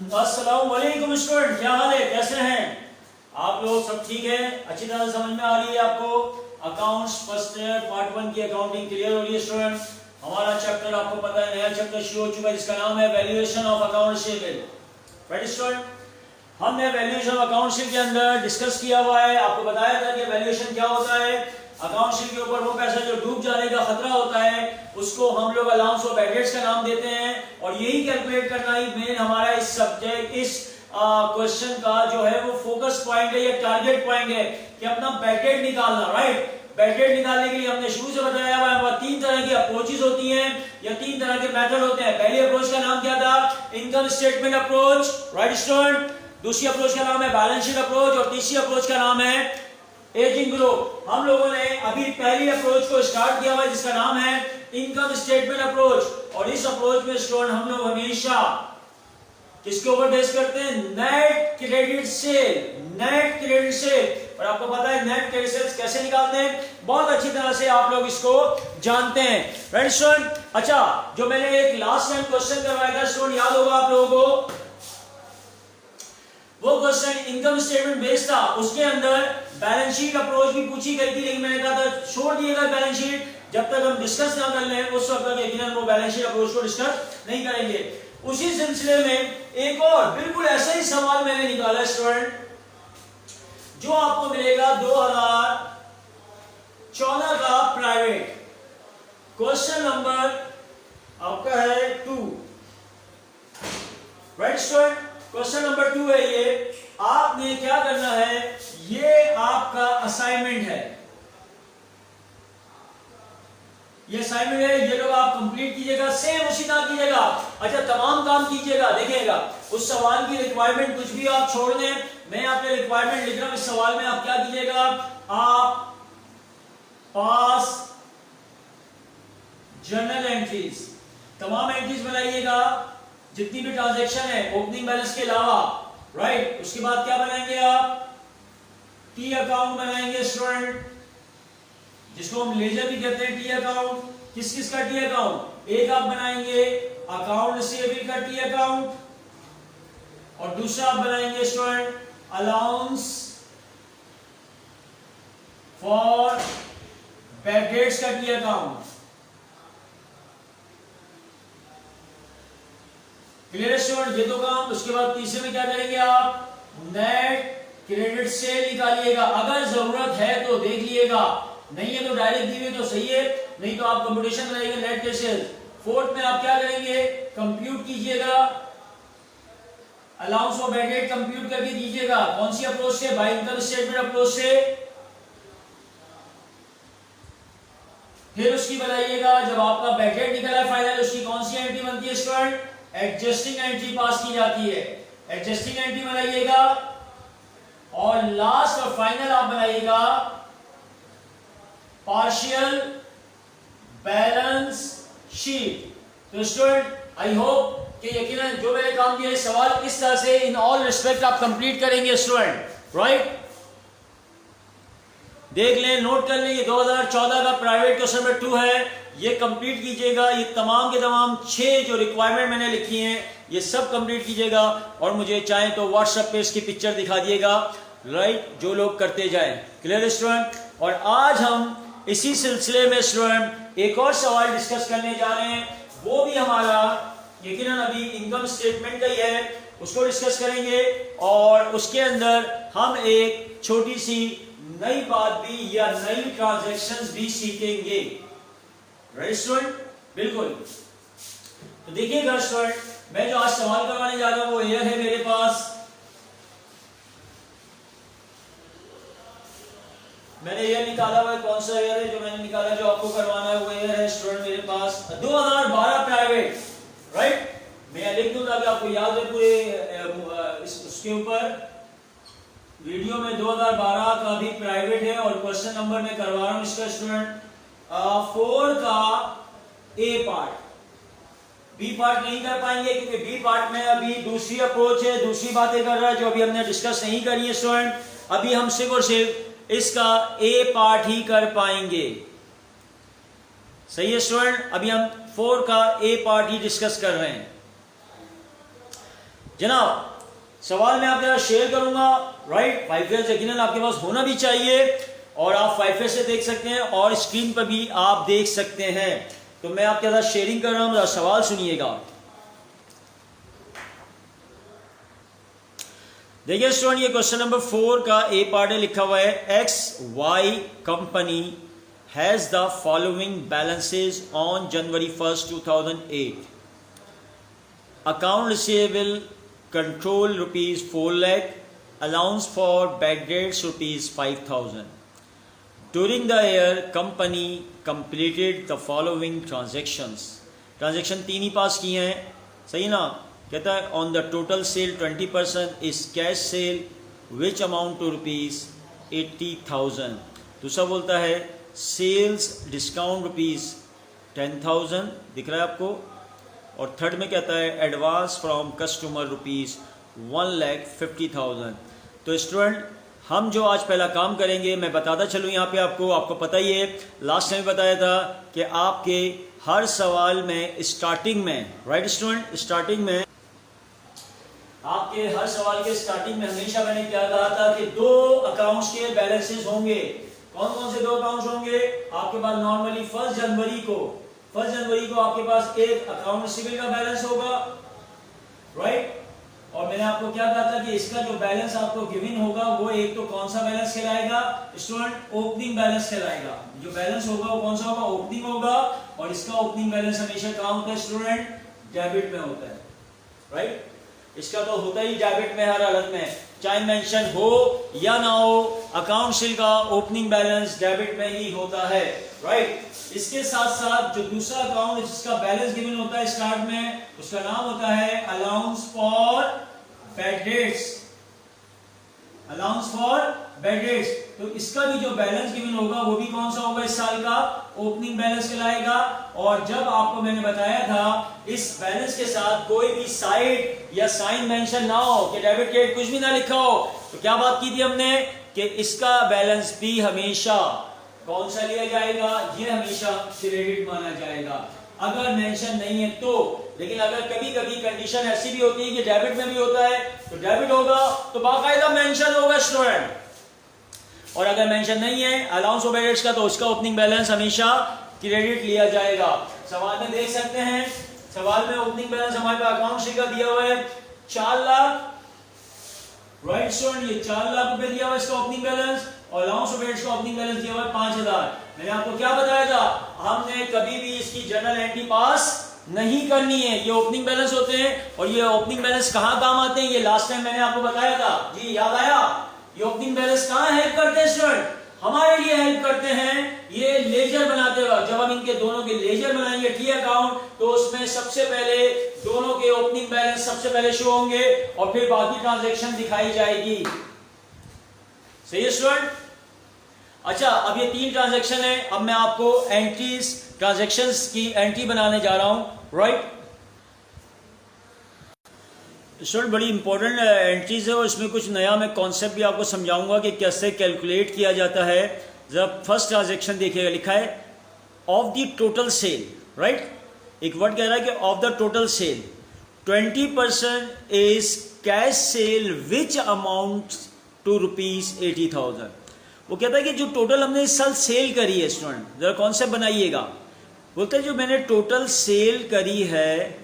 अस्सलाम वालेकुम स्टूडेंट, क्या हाल है, कैसे हैं आप लोग? सब ठीक है? अच्छी तरह से समझ में आ रही है आपको? अकाउंट्स फर्स्ट ईयर पार्ट 1 की अकाउंटिंग क्लियर हो रही है स्टूडेंट? हमारा चैप्टर आपको पता है, नया चैप्टर शुरू हो चुका है जिसका नाम है valuation of account receivable. Right student, हमने वैल्यूएशन ऑफ अकाउंट शीट के अंदर डिस्कस किया हुआ है, आपको बताया था कि वैल्यूएशन क्या होता है। अकाउंट शीट के ऊपर वो पैसा जो डूब जाने का खतरा होता है उसको हम लोग अलाउंस ऑफ बैड डेट्स का नाम देते हैं, और यही कैलकुलेट करना ही मेन हमारा इस सब्जेक्ट इस क्वेश्चन का जो है वो फोकस पॉइंट है या टारगेट पॉइंट है कि अपना बैड डेट निकालना। राइट, बैड डेट निकालने के लिए हमने शुरू से बताया हुआ है तीन तरह की अप्रोचेस होती हैं या तीन तरह के मेथड होते हैं। पहली अप्रोच का नाम क्या था? Income statement approach. Right student, दूसरी अप्रोच का नाम है बैलेंस शीट अप्रोच, और तीसरी अप्रोच का नाम है एजिंग ग्रुप। हम लोगों ने अभी पहली अप्रोच को स्टार्ट किया हुआ है जिसका नाम है इनकम स्टेटमेंट अप्रोच, और इस अप्रोच में स्टूडेंट हम लोग हमेशा किसके ऊपर बेस करते हैं? Net credit sale. Net credit sale, और आपको पता है नेट क्रेडिट सेल कैसे निकालते हैं, बहुत अच्छी तरह से आप लोग इसको जानते हैं। राइट स्टूडेंट, अच्छा, जो मैंने एक लास्ट टाइम क्वेश्चन करवाया था स्टूडेंट, याद होगा आप लोगों को? वो क्वेश्चन इनकम स्टेटमेंट बेस्ड था, उसके अंदर बैलेंस शीट अप्रोच भी पूछी गई थी, लेकिन मैंने कहा था छोड़ दिएगा बैलेंस शीट, जब तक हम डिस्कस ना कर लें उस वक्त तक यकीनन वो बैलेंस शीट अप्रोच को डिस्कस नहीं करेंगे। उसी सिलसिले में एक और बिल्कुल ऐसा ही सवाल मैंने निकाला स्टूडेंट, जो आपको मिलेगा 2014 का प्राइवेट क्वेश्चन नंबर आपका है 2। राइट स्टूडेंट, क्वेश्चन नंबर 2 है ये। आपने क्या करना है, ये आपका असाइनमेंट है, ये असाइनमेंट है, ये लोग आप कंप्लीट कीजिएगा, सेम उसी तरह कीजिएगा। अच्छा, तमाम काम कीजिएगा, देखिएगा उस सवाल की रिक्वायरमेंट कुछ भी आप छोड़ दें, मैं आपने रिक्वायरमेंट लिख रहा हूं, इस सवाल में आप क्या कीजिएगा, आप पास जर्नल एंट्रीज, तमाम एंट्रीज बनाइएगा जितनी भी ट्रांजैक्शन है ओपनिंग बैलेंस के अलावा। राइट, उसके बाद क्या बनाएंगे आप? टी अकाउंट बनाएंगे स्टूडेंट, जिसको हम लेजर भी कहते हैं। टी अकाउंट किस किस का टी अकाउंट? एक आप बनाएंगे अकाउंट रिसीवेबल का टी अकाउंट, और दूसरा आप बनाएंगे student allowance for bad debts का टी अकाउंट। क्लियर स्टूडेंट, ये तो काम। उसके बाद तीसरे में क्या करेंगे आप? नेट क्रेडिट सेल निकालिएगा, अगर जरूरत है तो देख लिएगा, नहीं है तो डायरेक्ट दी हुई तो सही है, नहीं तो आप कंप्यूटेशन बनाइएगा नेट के सेल। फोर्थ में आप क्या करेंगे? कंप्यूट कीजिएगा, allowance of bad debt compute करके दीजिएगा। कौन सी अप्रोच से? बाय इनकम स्टेटमेंट अप्रोच से। फिर उसकी बनाइएगा, जब आपका बैड डेट निकला है फाइनल, उसकी कौन सी एंट्री बनती है स्टूडेंट? एडजस्टिंग एंट्री पास की जाती है। एडजस्टिंग एंट्री बनाइएगा, और लास्ट और फाइनल आप बनाइएगा पार्शियल बैलेंस शीट। तो स्टूडेंट, आई होप कि यकीनन जो मैंने काम किया इस सवाल इस तरह से इन ऑल रिस्पेक्ट आप कंप्लीट करेंगे स्टूडेंट। राइट, देख लें, नोट कर लें, ये 2014 का प्राइवेट क्वेश्चन नंबर 2 है, ये कंप्लीट कीजिएगा। ये तमाम के तमाम 6 जो रिक्वायरमेंट मैंने लिखी हैं ये सब कंप्लीट कीजिएगा, और मुझे चाहे तो व्हाट्सएप पे इसकी पिक्चर दिखा दिएगा। राइट, जो लोग करते जाएं। क्लियर स्टूडेंट, और आज हम इसी सिलसिले में स्टूडेंट एक और सवाल डिस्कस करने जा रहे हैं, वो भी हमारा यकीनन अभी इनकम स्टेटमेंट का ही है, उसको डिस्कस करेंगे, और उसके अंदर हम एक छोटी सी नई बात भी या नई ट्रांजैक्शंस भी सीखेंगे। राइट स्टूडेंट, बिल्कुल। तो देखिएगा स्टूडेंट, मैं जो आज सवाल करवाने जा रहा हूं वो एयर है मेरे पास, मैंने एयर निकाला हुआ है। कौन सा एयर है जो मैंने निकाला, जो आपको करवाना है वो एयर है स्टूडेंट मेरे पास 2012 प्राइवेट। राइट, मैं लिख दूं ताकि आपको याद है पूरे उसके ऊपर। वीडियो में 2012 का भी प्राइवेट है, और क्वेश्चन नंबर मैं करवा रहा हूं इसका स्टूडेंट 4 का ए पार्ट। बी पार्ट नहीं कर पाएंगे क्योंकि बी पार्ट में अभी दूसरी अप्रोच है, दूसरी बातें कर रहा है जो अभी हमने डिस्कस नहीं करी है स्टूडेंट। अभी हम सिर्फ और सिर्फ इसका ए पार्ट ही कर पाएंगे। सही है स्टूडेंट, अभी हम 4 का ए पार्ट ही डिस्कस कर रहे हैं। जनाब सवाल मैं आपके साथ शेयर करूंगा, राइट। 5 फेस यकीनन आपके पास होना भी चाहिए और आप 5 फेस से देख सकते हैं और स्क्रीन पर भी आप देख सकते हैं। तो मैं आपके साथ शेयरिंग कर रहा हूं, सवाल सुनिएगा। देखिए स्टूडेंट, ये क्वेश्चन नंबर 4 का ए पार्ट है, लिखा हुआ है XY company has the following balances on January 1st 2008। Account receivable control ₹4 lakh, allowance for bad debts ₹5,000। During the year company completed the following transactions. Transaction 3 ही पास किए हैं, सही ना। कहता है on the total sale 20% is cash sale which amount to ₹80,000। दूसरा बोलता है सेल्स डिस्काउंट ₹10,000, दिख रहा है आपको। और थर्ड में कहता है एडवांस फ्रॉम कस्टमर ₹1,50,000। तो स्टूडेंट हम जो आज पहला काम करेंगे, मैं बताता चलूँ यहाँ पे आपको पता ही है, लास्ट टाइम बताया था कि आपके हर सवाल में स्टार्टिंग में, राइट स्टूडेंट, स्टार्टिंग में आपके हर सवाल के स्टार्टिंग में हमेशा मैंने क्या कहा था कि 2 अकाउंट्स के बैलेंसेस होंगे। कौन कौन से 2 अकाउंट्स होंगे आपके पास? नॉर्मली 1 जनवरी को आपके पास एक अकाउंट रिसीवेबल का बैलेंस होगा, राइट। और मैंने आपको क्या कहा था कि इसका जो बैलेंस आपको गिवन होगा वो एक तो कौन सा बैलेंस कहलाएगा स्टूडेंट? ओपनिंग बैलेंस कहलाएगा। जो बैलेंस होगा वो कौन सा होगा? ओपनिंग होगा। और इसका ओपनिंग बैलेंस हमेशा कहां होता है स्टूडेंट? डेबिट में होता है, राइट। इसका तो होता ही डेबिट में हर हालत में, चाहे मेंशन हो या ना हो, अकाउंट सेल का ओपनिंग बैलेंस डेबिट में ही होता है, राइट। इसके साथ साथ जो दूसरा अकाउंट जिसका बैलेंस गिवन होता है स्टार्ट में, उसका नाम होता है allowance for bad dates. Allowance for bad dates. तो इसका भी जो बैलेंस गिवन होगा वो भी कौन सा होगा? इस साल का ओपनिंग बैलेंस कहलाएगा। और जब आपको मैंने बताया था इस बैलेंस के साथ कोई भी साइड या साइन मेंशन ना हो, कि डेबिट क्रेडिट कुछ भी ना लिखा हो, तो क्या बात की थी हमने कि इसका बैलेंस भी हमेशा कौन सा लिया जाएगा? ये हमेशा क्रेडिट माना जाएगा, अगर मेंशन नहीं है तो। लेकिन अगर कभी कभी कंडीशन ऐसी भी होती है कि डेबिट में भी होता है तो डेबिट होगा, तो बाकायदा मेंशन होगा स्टूडेंट। और अगर मेंशन नहीं है अलाउंस ऑफ बैड का, तो उसका ओपनिंग बैलेंस हमेशा क्रेडिट लिया जाएगा। सवाल में देख सकते हैं, सवाल में ओपनिंग बैलेंस हमारे पास अकाउंट शीट का दिया हुआ है 4 लाख, राइट स्टूडेंट। ये 4 लाख रुपए दिया हुआ है इसका ओपनिंग बैलेंस, और अलाउंस ऑफ बैड का ओपनिंग बैलेंस दिया हुआ है 5,000। मैंने आपको क्या बताया था? हमने कभी भी इसकी जर्नल एंट्री पास नहीं करनी है। ये ओपनिंग बैलेंस होते हैं, और ये ओपनिंग बैलेंस कहां काम आते हैं? ये लास्ट टाइम मैंने आपको बताया था, जी याद आया? ये ओपनिंग बैलेंस कहां हेल्प करते हैं स्टूडेंट? हमारे लिए हेल्प करते हैं ये लेजर बनाते वक्त। जब हम इनके दोनों के लेजर बनाएंगे टी अकाउंट, तो उसमें सबसे पहले दोनों के ओपनिंग बैलेंस सबसे पहले शो होंगे और फिर बाकी ट्रांजैक्शन दिखाई जाएगी। सही है स्टूडेंट? अच्छा, अब ये 3 ट्रांजैक्शन है। अब मैं आपको एंट्रीज, ट्रांजैक्शंस की एंट्री बनाने जा रहा हूं, राइट स्टूडेंट। बड़ी इंपॉर्टेंट एंट्रीज है और इसमें कुछ नया मैं कॉन्सेप्ट भी आपको समझाऊंगा कि कैसे कैलकुलेट किया जाता है। जब फर्स्ट ट्रांजैक्शन देखिएगा, लिखा है of the total sale, right. एक वर्ड कह रहा है कि of the total sale 20% is cash sale which amount to ₹80,000। वो कहता है कि जो टोटल हमने इस साल सेल करी है स्टूडेंट, जरा कॉन्सेप्ट बनाइएगा। बोलते हैं जो मैंने टोटल सेल करी है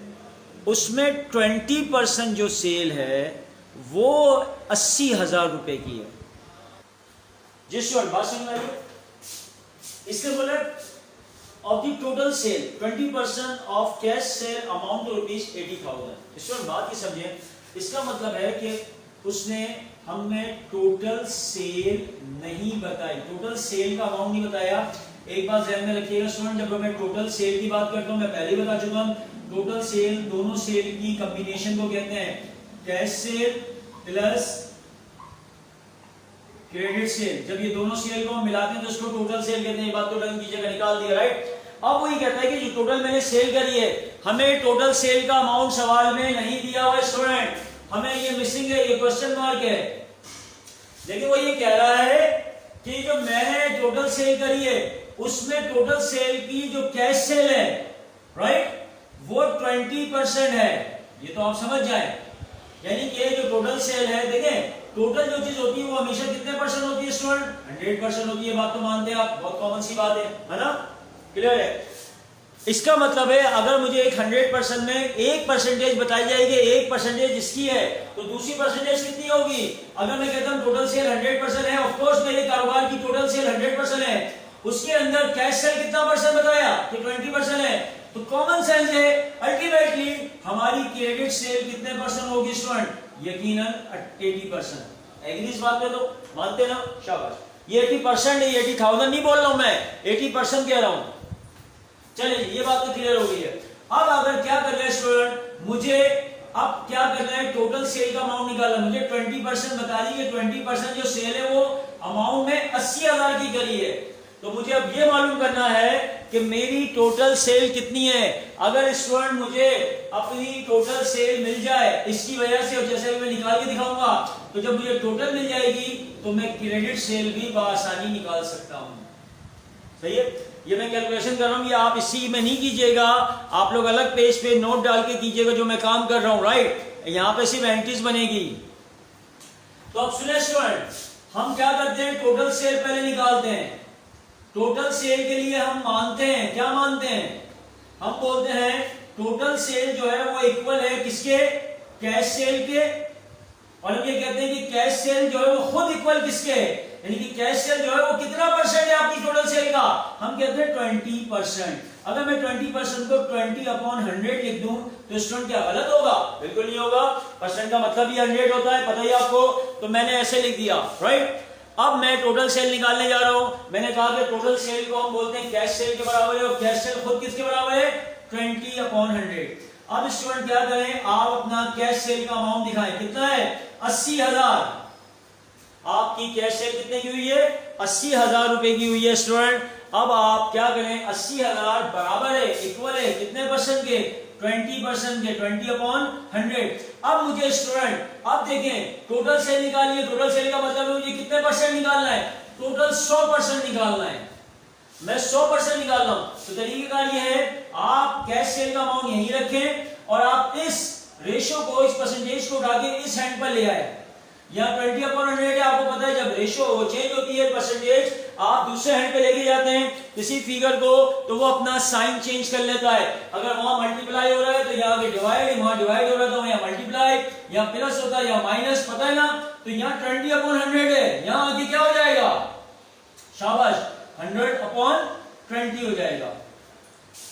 उसमें 20% जो सेल है वो 80,000 रुपए की है। जिस स्टूडेंट बात समझ आइए, इसके बोले of the total sale 20% of cash sale amount to ₹80,000। Student बात की समझे, इसका मतलब है कि उसने हमें टोटल सेल नहीं बताई, टोटल सेल का अमाउंट नहीं बताया। एक बात ध्यान में रखिएगा स्टूडेंट, जब मैं टोटल सेल की बात करता हूं, मैं पहले ही बता चुका हूं, टोटल सेल दोनों सेल की कॉम्बिनेशन को कहते हैं cash cell plus credit sale. जब ये दोनों सेल को हम मिलाते हैं तो उसको टोटल सेल कहते हैं। ये बात तो डन की जगह निकाल दिया, राइट। अब वही कहता है कि जो टोटल मैंने सेल करी है, हमें टोटल सेल का अमाउंट सवाल में नहीं दिया हुआ है स्टूडेंट, हमें ये मिसिंग है, ये क्वेश्चन मार्क है। लेकिन वो ये कह रहा है कि जो मैंने टोटल सेल करी है उसमें टोटल सेल की जो कैश सेल है, राइट, वो 20% है। ये तो आप समझ जाए, यानी कि जो टोटल सेल है, देखें टोटल जो चीज होती है वो हमेशा कितने परसेंट होती है स्टूडेंट? 100% होती है। बात तो मानते हैं आप, बहुत कॉमन सी बात है ना? क्लियर है? इसका मतलब है अगर मुझे एक 100% में एक परसेंटेज बताई जाएगी, एक परसेंटेज इसकी है, तो दूसरी परसेंटेज कितनी होगी? अगर मैं कहता हूं टोटल सेल 100% है, ऑफ कोर्स मेरे कारोबार की टोटल सेल 100% है, उसके अंदर कैश सेल कितना परसेंट बताया कि 20% है, तो कॉमन सेंस है अल्टीमेटली हमारी क्रेडिट सेल कितने परसेंट होगी स्टूडेंट? यकीनन 80%। एग्री इस बात पे? तो मानते ना? शाबाश। ये 80% है, 80,000 नहीं बोल रहा हूं मैं, 80% कह रहा हूं। चलिए ये बात तो क्लियर हो गई है। अब अगर क्या करना है स्टूडेंट, मुझे अब क्या करना है, टोटल सेल का अमाउंट निकालना। मुझे 20% बता दी कि 20% जो सेल है वो अमाउंट में 80,000 की करी है, तो मुझे अब ये मालूम करना है कि मेरी टोटल सेल कितनी है। अगर स्टूडेंट मुझे अपनी टोटल सेल मिल जाए इसकी वजह से, और जैसे मैं निकाल के दिखाऊंगा, तो जब मुझे टोटल मिल जाएगी तो मैं क्रेडिट सेल भी बआसानी निकाल सकता हूं। सही है? ये मैं कैलकुलेशन कर रहा हूं, ये आप इसी में नहीं कीजिएगा, आप लोग अलग पेज पे नोट डाल के कीजिएगा जो मैं काम कर रहा हूं, राइट? यहां पे सिर्फ एंट्रीज बनेगी। तो अब सुने स्टूडेंट, हम क्या करते हैं, टोटल सेल पहले निकालते हैं। टोटल सेल के लिए हम मानते हैं, क्या मानते हैं? हम बोलते हैं टोटल सेल जो है वो इक्वल है किसके? कैश सेल के। और हम ये कहते हैं कि कैश सेल जो है वो खुद इक्वल किसके? यानी कि कैश सेल जो है वो कितना परसेंट है आपकी टोटल सेल का? हम कहते हैं 20%। अगर मैं 20% को 20/100 लिख दूं तो स्टूडेंट क्या गलत होगा? बिल्कुल नहीं होगा। परसेंट का मतलब ही 100 होता है, पता ही आपको, तो मैंने ऐसे लिख दिया, राइट? अब मैं टोटल सेल निकालने जा रहा हूं। मैंने कहा कि टोटल सेल को हम बोलते हैं कैश सेल के बराबर है, और कैश सेल खुद किसके बराबर है? 20/100। अब स्टूडेंट क्या करें, आप अपना कैश सेल का अमाउंट दिखाएं, कितना है? 80,000। आपकी कैश सेल कितने की हुई है? 80,000 रुपए की हुई है स्टूडेंट। अब आप क्या करें, 80,000 बराबर है, इक्वल है कितने परसेंट के? 20% के, 20/100। अब मुझे स्टूडेंट, अब देखें टोटल सेल निकालिए। टोटल सेल का मतलब है मुझे कितने परसेंट निकालना है? टोटल 100% निकालना है। मैं 100% निकाल रहा हूं, तो तरीकेकार ये है, आप कैश सेल का अमाउंट यहीं रखें और आप इस रेशो को, इस परसेंटेज को उठा के इस हैंड पर ले आए। यहाँ 20/100 है, आपको पता है जब रेशो चेंज होती है परसेंटेज, आप दूसरे हैंड पे लेके जाते हैं किसी फिगर को, तो वो अपना साइन चेंज कर लेता है। अगर वहां मल्टीप्लाई हो रहा है तो यहाँ के डिवाइड, वहां डिवाइड हो रहा है तो यहाँ मल्टीप्लाई, यहाँ प्लस होता है, यहाँ माइनस, पता है ना? तो यहाँ 20/100 है, यहाँ आगे क्या हो जाएगा? शाबाश, 100/20 हो जाएगा।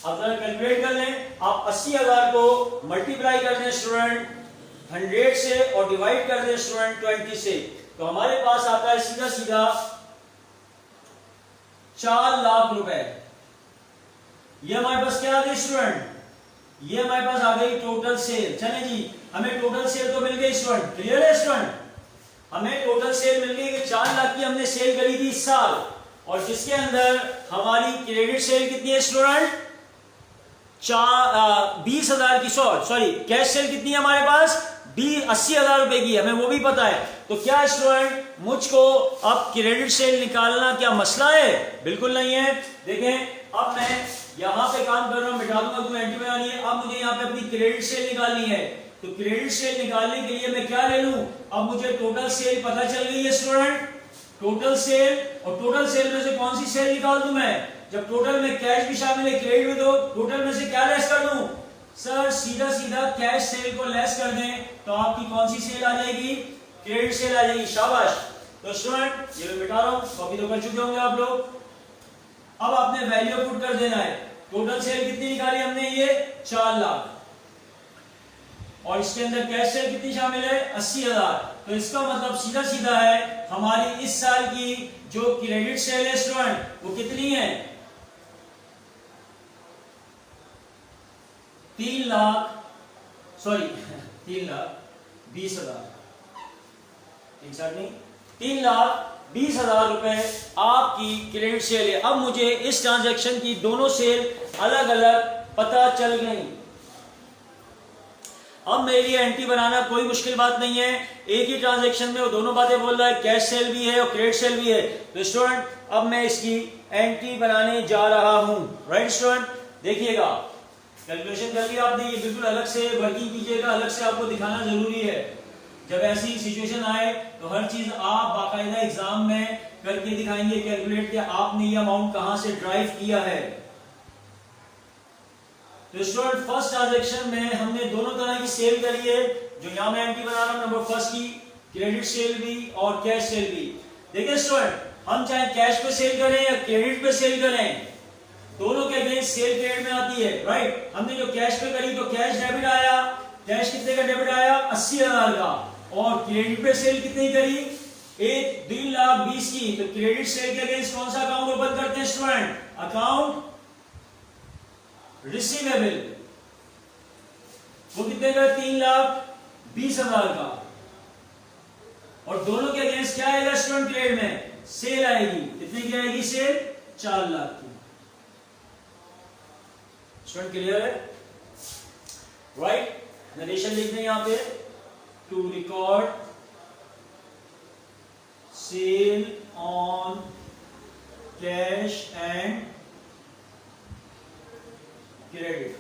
अब जरा कैलकुलेट कर लें, आप 80,000 को मल्टीप्लाई कर दें स्टूडेंट 100 से और डिवाइड कर दें स्टूडेंट 20 से, तो हमारे पास आता है सीधा सीधा 4 लाख रुपए। ये हमारे पास क्या आ गई स्टूडेंट? ये हमारे पास आ गई टोटल सेल। चले जी, हमें टोटल सेल तो मिल गई स्टूडेंट, क्लियर है स्टूडेंट? हमें टोटल सेल मिल गई कि 4 लाख की हमने सेल करी थी इस साल, और जिसके अंदर हमारी क्रेडिट सेल कितनी है स्टूडेंट? 20,000 की, सॉरी कैश सेल कितनी है हमारे पास? 80,000 रुपए की, हमें वो भी पता है। तो क्या स्टूडेंट, मुझको अब क्रेडिट सेल निकालना क्या मसला है? बिल्कुल नहीं है। देखें अब मैं यहां पे काम कर रहा हूं, मिटा दूंगा, तुम्हें एंट्री बनानी है। अब मुझे यहां पे अपनी क्रेडिट सेल निकालनी है, तो क्रेडिट सेल निकालने के लिए मैं क्या ले लूं? अब मुझे टोटल सेल पता चल गई है स्टूडेंट, टोटल सेल, और टोटल सेल में से कौन सी सेल निकाल दूं मैं? जब टोटल में कैश भी शामिल है, क्रेडिट में, तो टोटल में से क्या लेस कर दूं? सर सीधा सीधा कैश सेल को लेस कर दें, तो आपकी कौन सी सेल आ जाएगी? क्रेडिट सेल आ जाएगी। शाबाश। तो स्टूडेंट ये मैं मिटा रहा हूं, कॉपी तो कर चुके होंगे आप लोग। अब आपने वैल्यू पुट कर देना है। टोटल सेल कितनी निकाली हमने? ये 4 लाख, और इसके अंदर कैश सेल कितनी शामिल है? 80,000। तो इसका मतलब सीधा सीधा है हमारी इस साल की जो क्रेडिट सेल है स्टूडेंट, वो कितनी है? 3,20,000, 3,20,000 रुपए आपकी क्रेडिट सेल है। अब मुझे इस ट्रांजैक्शन की दोनों सेल अलग अलग पता चल गई। अब मेरी एंट्री बनाना कोई मुश्किल बात नहीं है, एक ही ट्रांजैक्शन में वो दोनों बातें बोल रहा है, कैश सेल भी है और क्रेडिट सेल भी है। तो स्टूडेंट अब मैं इसकी एंट्री बनाने जा रहा हूं, राइट स्टूडेंट? देखिएगा कैलकुलेशन कर लिया आपने, ये बिल्कुल अलग से वर्किंग कीजिएगा, अलग से आपको दिखाना जरूरी है। जब ऐसी सिचुएशन आए तो हर चीज आप बाकायदा एग्जाम में करके दिखाएंगे, कैलकुलेट किया आपने ये अमाउंट कहां से ड्राइव किया है। तो स्टूडेंट फर्स्ट ट्रांजैक्शन में हमने दोनों तरह की सेल करी है, जो यहां मैं एंट्री बना रहा हूं नंबर फर्स्ट की, क्रेडिट सेल भी और कैश सेल भी। देखिए स्टूडेंट, हम चाहे कैश पे सेल करें या क्रेडिट पे सेल करें, दोनों के अगेंस्ट सेल क्रेडिट में आती है, राइट। हमने जो कैश पे करी तो कैश डेबिट आया, कैश कितने का डेबिट आया 80,000 का, और क्रेडिट पे सेल कितनी करी 3,20,000 की। तो क्रेडिट सेल के अगेंस्ट कौन सा अकाउंट ओपन करते हैं स्टूडेंट, अकाउंट रिसीवेबल, वो कितने का 3,20,000 का, और दोनों के अगेंस्ट क्या आएगा स्टूडेंट क्रेडिट में सेल आएगी, कितने की आएगी सेल 4 लाख की। स्टूडेंट क्लियर है, राइट। नरेशन लिखते हैं यहां पे, to record sale on cash and credit.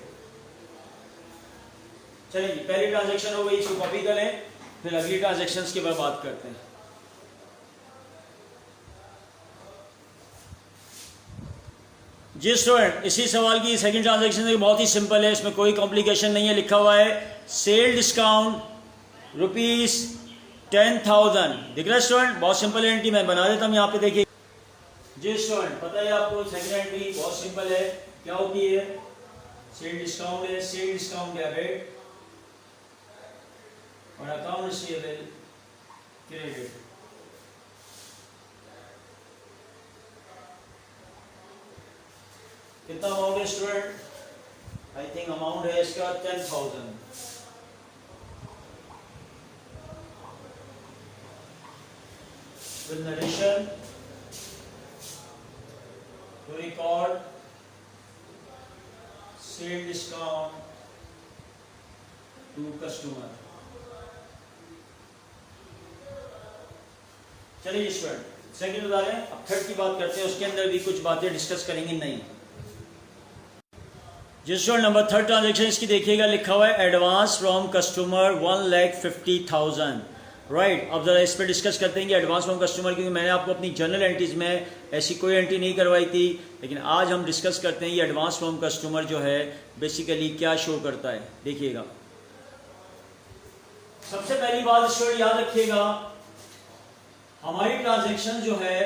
चलिए पहली ट्रांजैक्शन हो गई, इसको कॉपी करें, फिर अगली ट्रांजैक्शंस के बारे में बात करते हैं। जी स्टूडेंट, इसी सवाल की सेकंड ट्रांजैक्शन बहुत ही सिंपल है, इसमें कोई कॉम्प्लिकेशन नहीं है। लिखा हुआ है सेल डिस्काउंट ₹10,000, दिख रहा है स्टूडेंट, बहुत सिंपल एंट्री मैं बना देता हूं यहां पे, देखिए। जी स्टूडेंट, पता है आपको सेकंड एंट्री बहुत सिंपल है, क्या होती है, सेल डिस्काउंट है, सेल डिस्काउंट डेबिट और अकाउंट रिसीवेबल क्रेडिट। कितना अमाउंट है स्टूडेंट, आई थिंक अमाउंट है इसका 10,000। With narration to record sale discount to customer. चलिए स्टूडेंट, सेकंड बता रहे हैं, अब थर्ड की बात करते हैं, उसके अंदर भी कुछ बातें डिस्कस करेंगे। नहीं जिस नंबर थर्ड ट्रांजैक्शन इसकी देखिएगा, लिखा हुआ है एडवांस फ्रॉम कस्टमर 1,50,000, राइट। अब जरा इस पर डिस्कस करते हैं कि एडवांस फ्रॉम कस्टमर, क्योंकि मैंने आपको अपनी जनरल एंट्रीज में ऐसी कोई एंट्री नहीं करवाई थी, लेकिन आज हम डिस्कस करते हैं ये एडवांस फ्रॉम कस्टमर जो है बेसिकली क्या शो करता है। देखिएगा, सबसे पहली बात स्टूडेंट याद रखिएगा, हमारी ट्रांजैक्शन जो है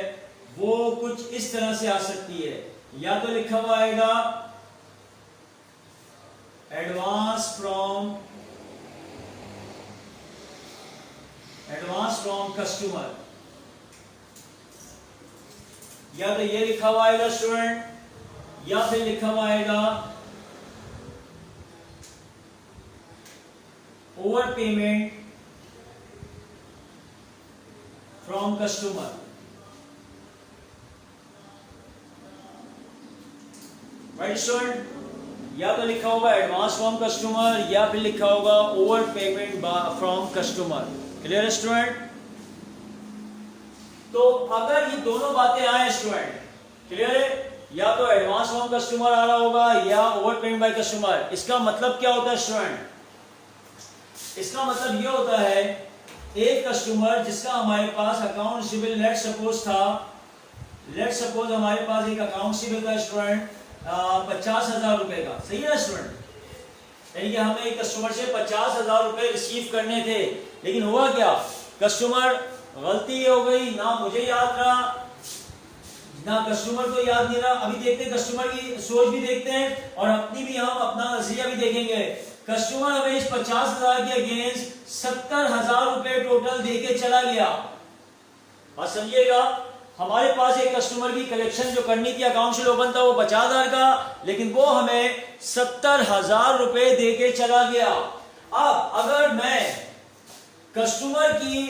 वो कुछ इस तरह से आ सकती है, या तो लिखा हुआ आएगा एडवांस फ्रॉम कस्टमर, या तो ये लिखा हुआ आएगा स्टूडेंट, या फिर लिखा हुआ आएगा over payment from customer. Right student, या तो लिखा होगा एडवांस फ्रॉम कस्टमर, या फिर लिखा होगा over payment from customer. Clear है स्टूडेंट। तो अगर ये दोनों बातें आए स्टूडेंट, क्लियर है, या तो एडवांस फ्रॉम कस्टमर आ रहा होगा या ओवर पेमेंट बाय कस्टमर, इसका मतलब क्या होता है स्टूडेंट, इसका मतलब ये होता है एक कस्टमर जिसका हमारे पास अकाउंट रिसीवेबल लेट सपोज हमारे पास एक अकाउंट रिसीवेबल था स्टूडेंट 50,000 रुपए का, सही है स्टूडेंट, यानी कि हमें एक कस्टमर से 50,000 रुपए रिसीव करने थे, लेकिन हुआ क्या, कस्टमर गलती हो गई, ना मुझे याद रहा ना कस्टमर को याद नहीं रहा। अभी देखते हैं कस्टमर की सोच भी देखते हैं और अपनी भी, हम अपना नजरिया भी देखेंगे। कस्टमर हमें इस 50,000 के अगेंस्ट 70,000 रुपए टोटल देके चला गया। बात समझिएगा, हमारे पास एक कस्टमर की कलेक्शन जो करनी थी, अकाउंट से ओपन था वो 50,000 का, लेकिन वो हमें 70,000 रुपए देके चला गया। अब अगर मैं कस्टमर की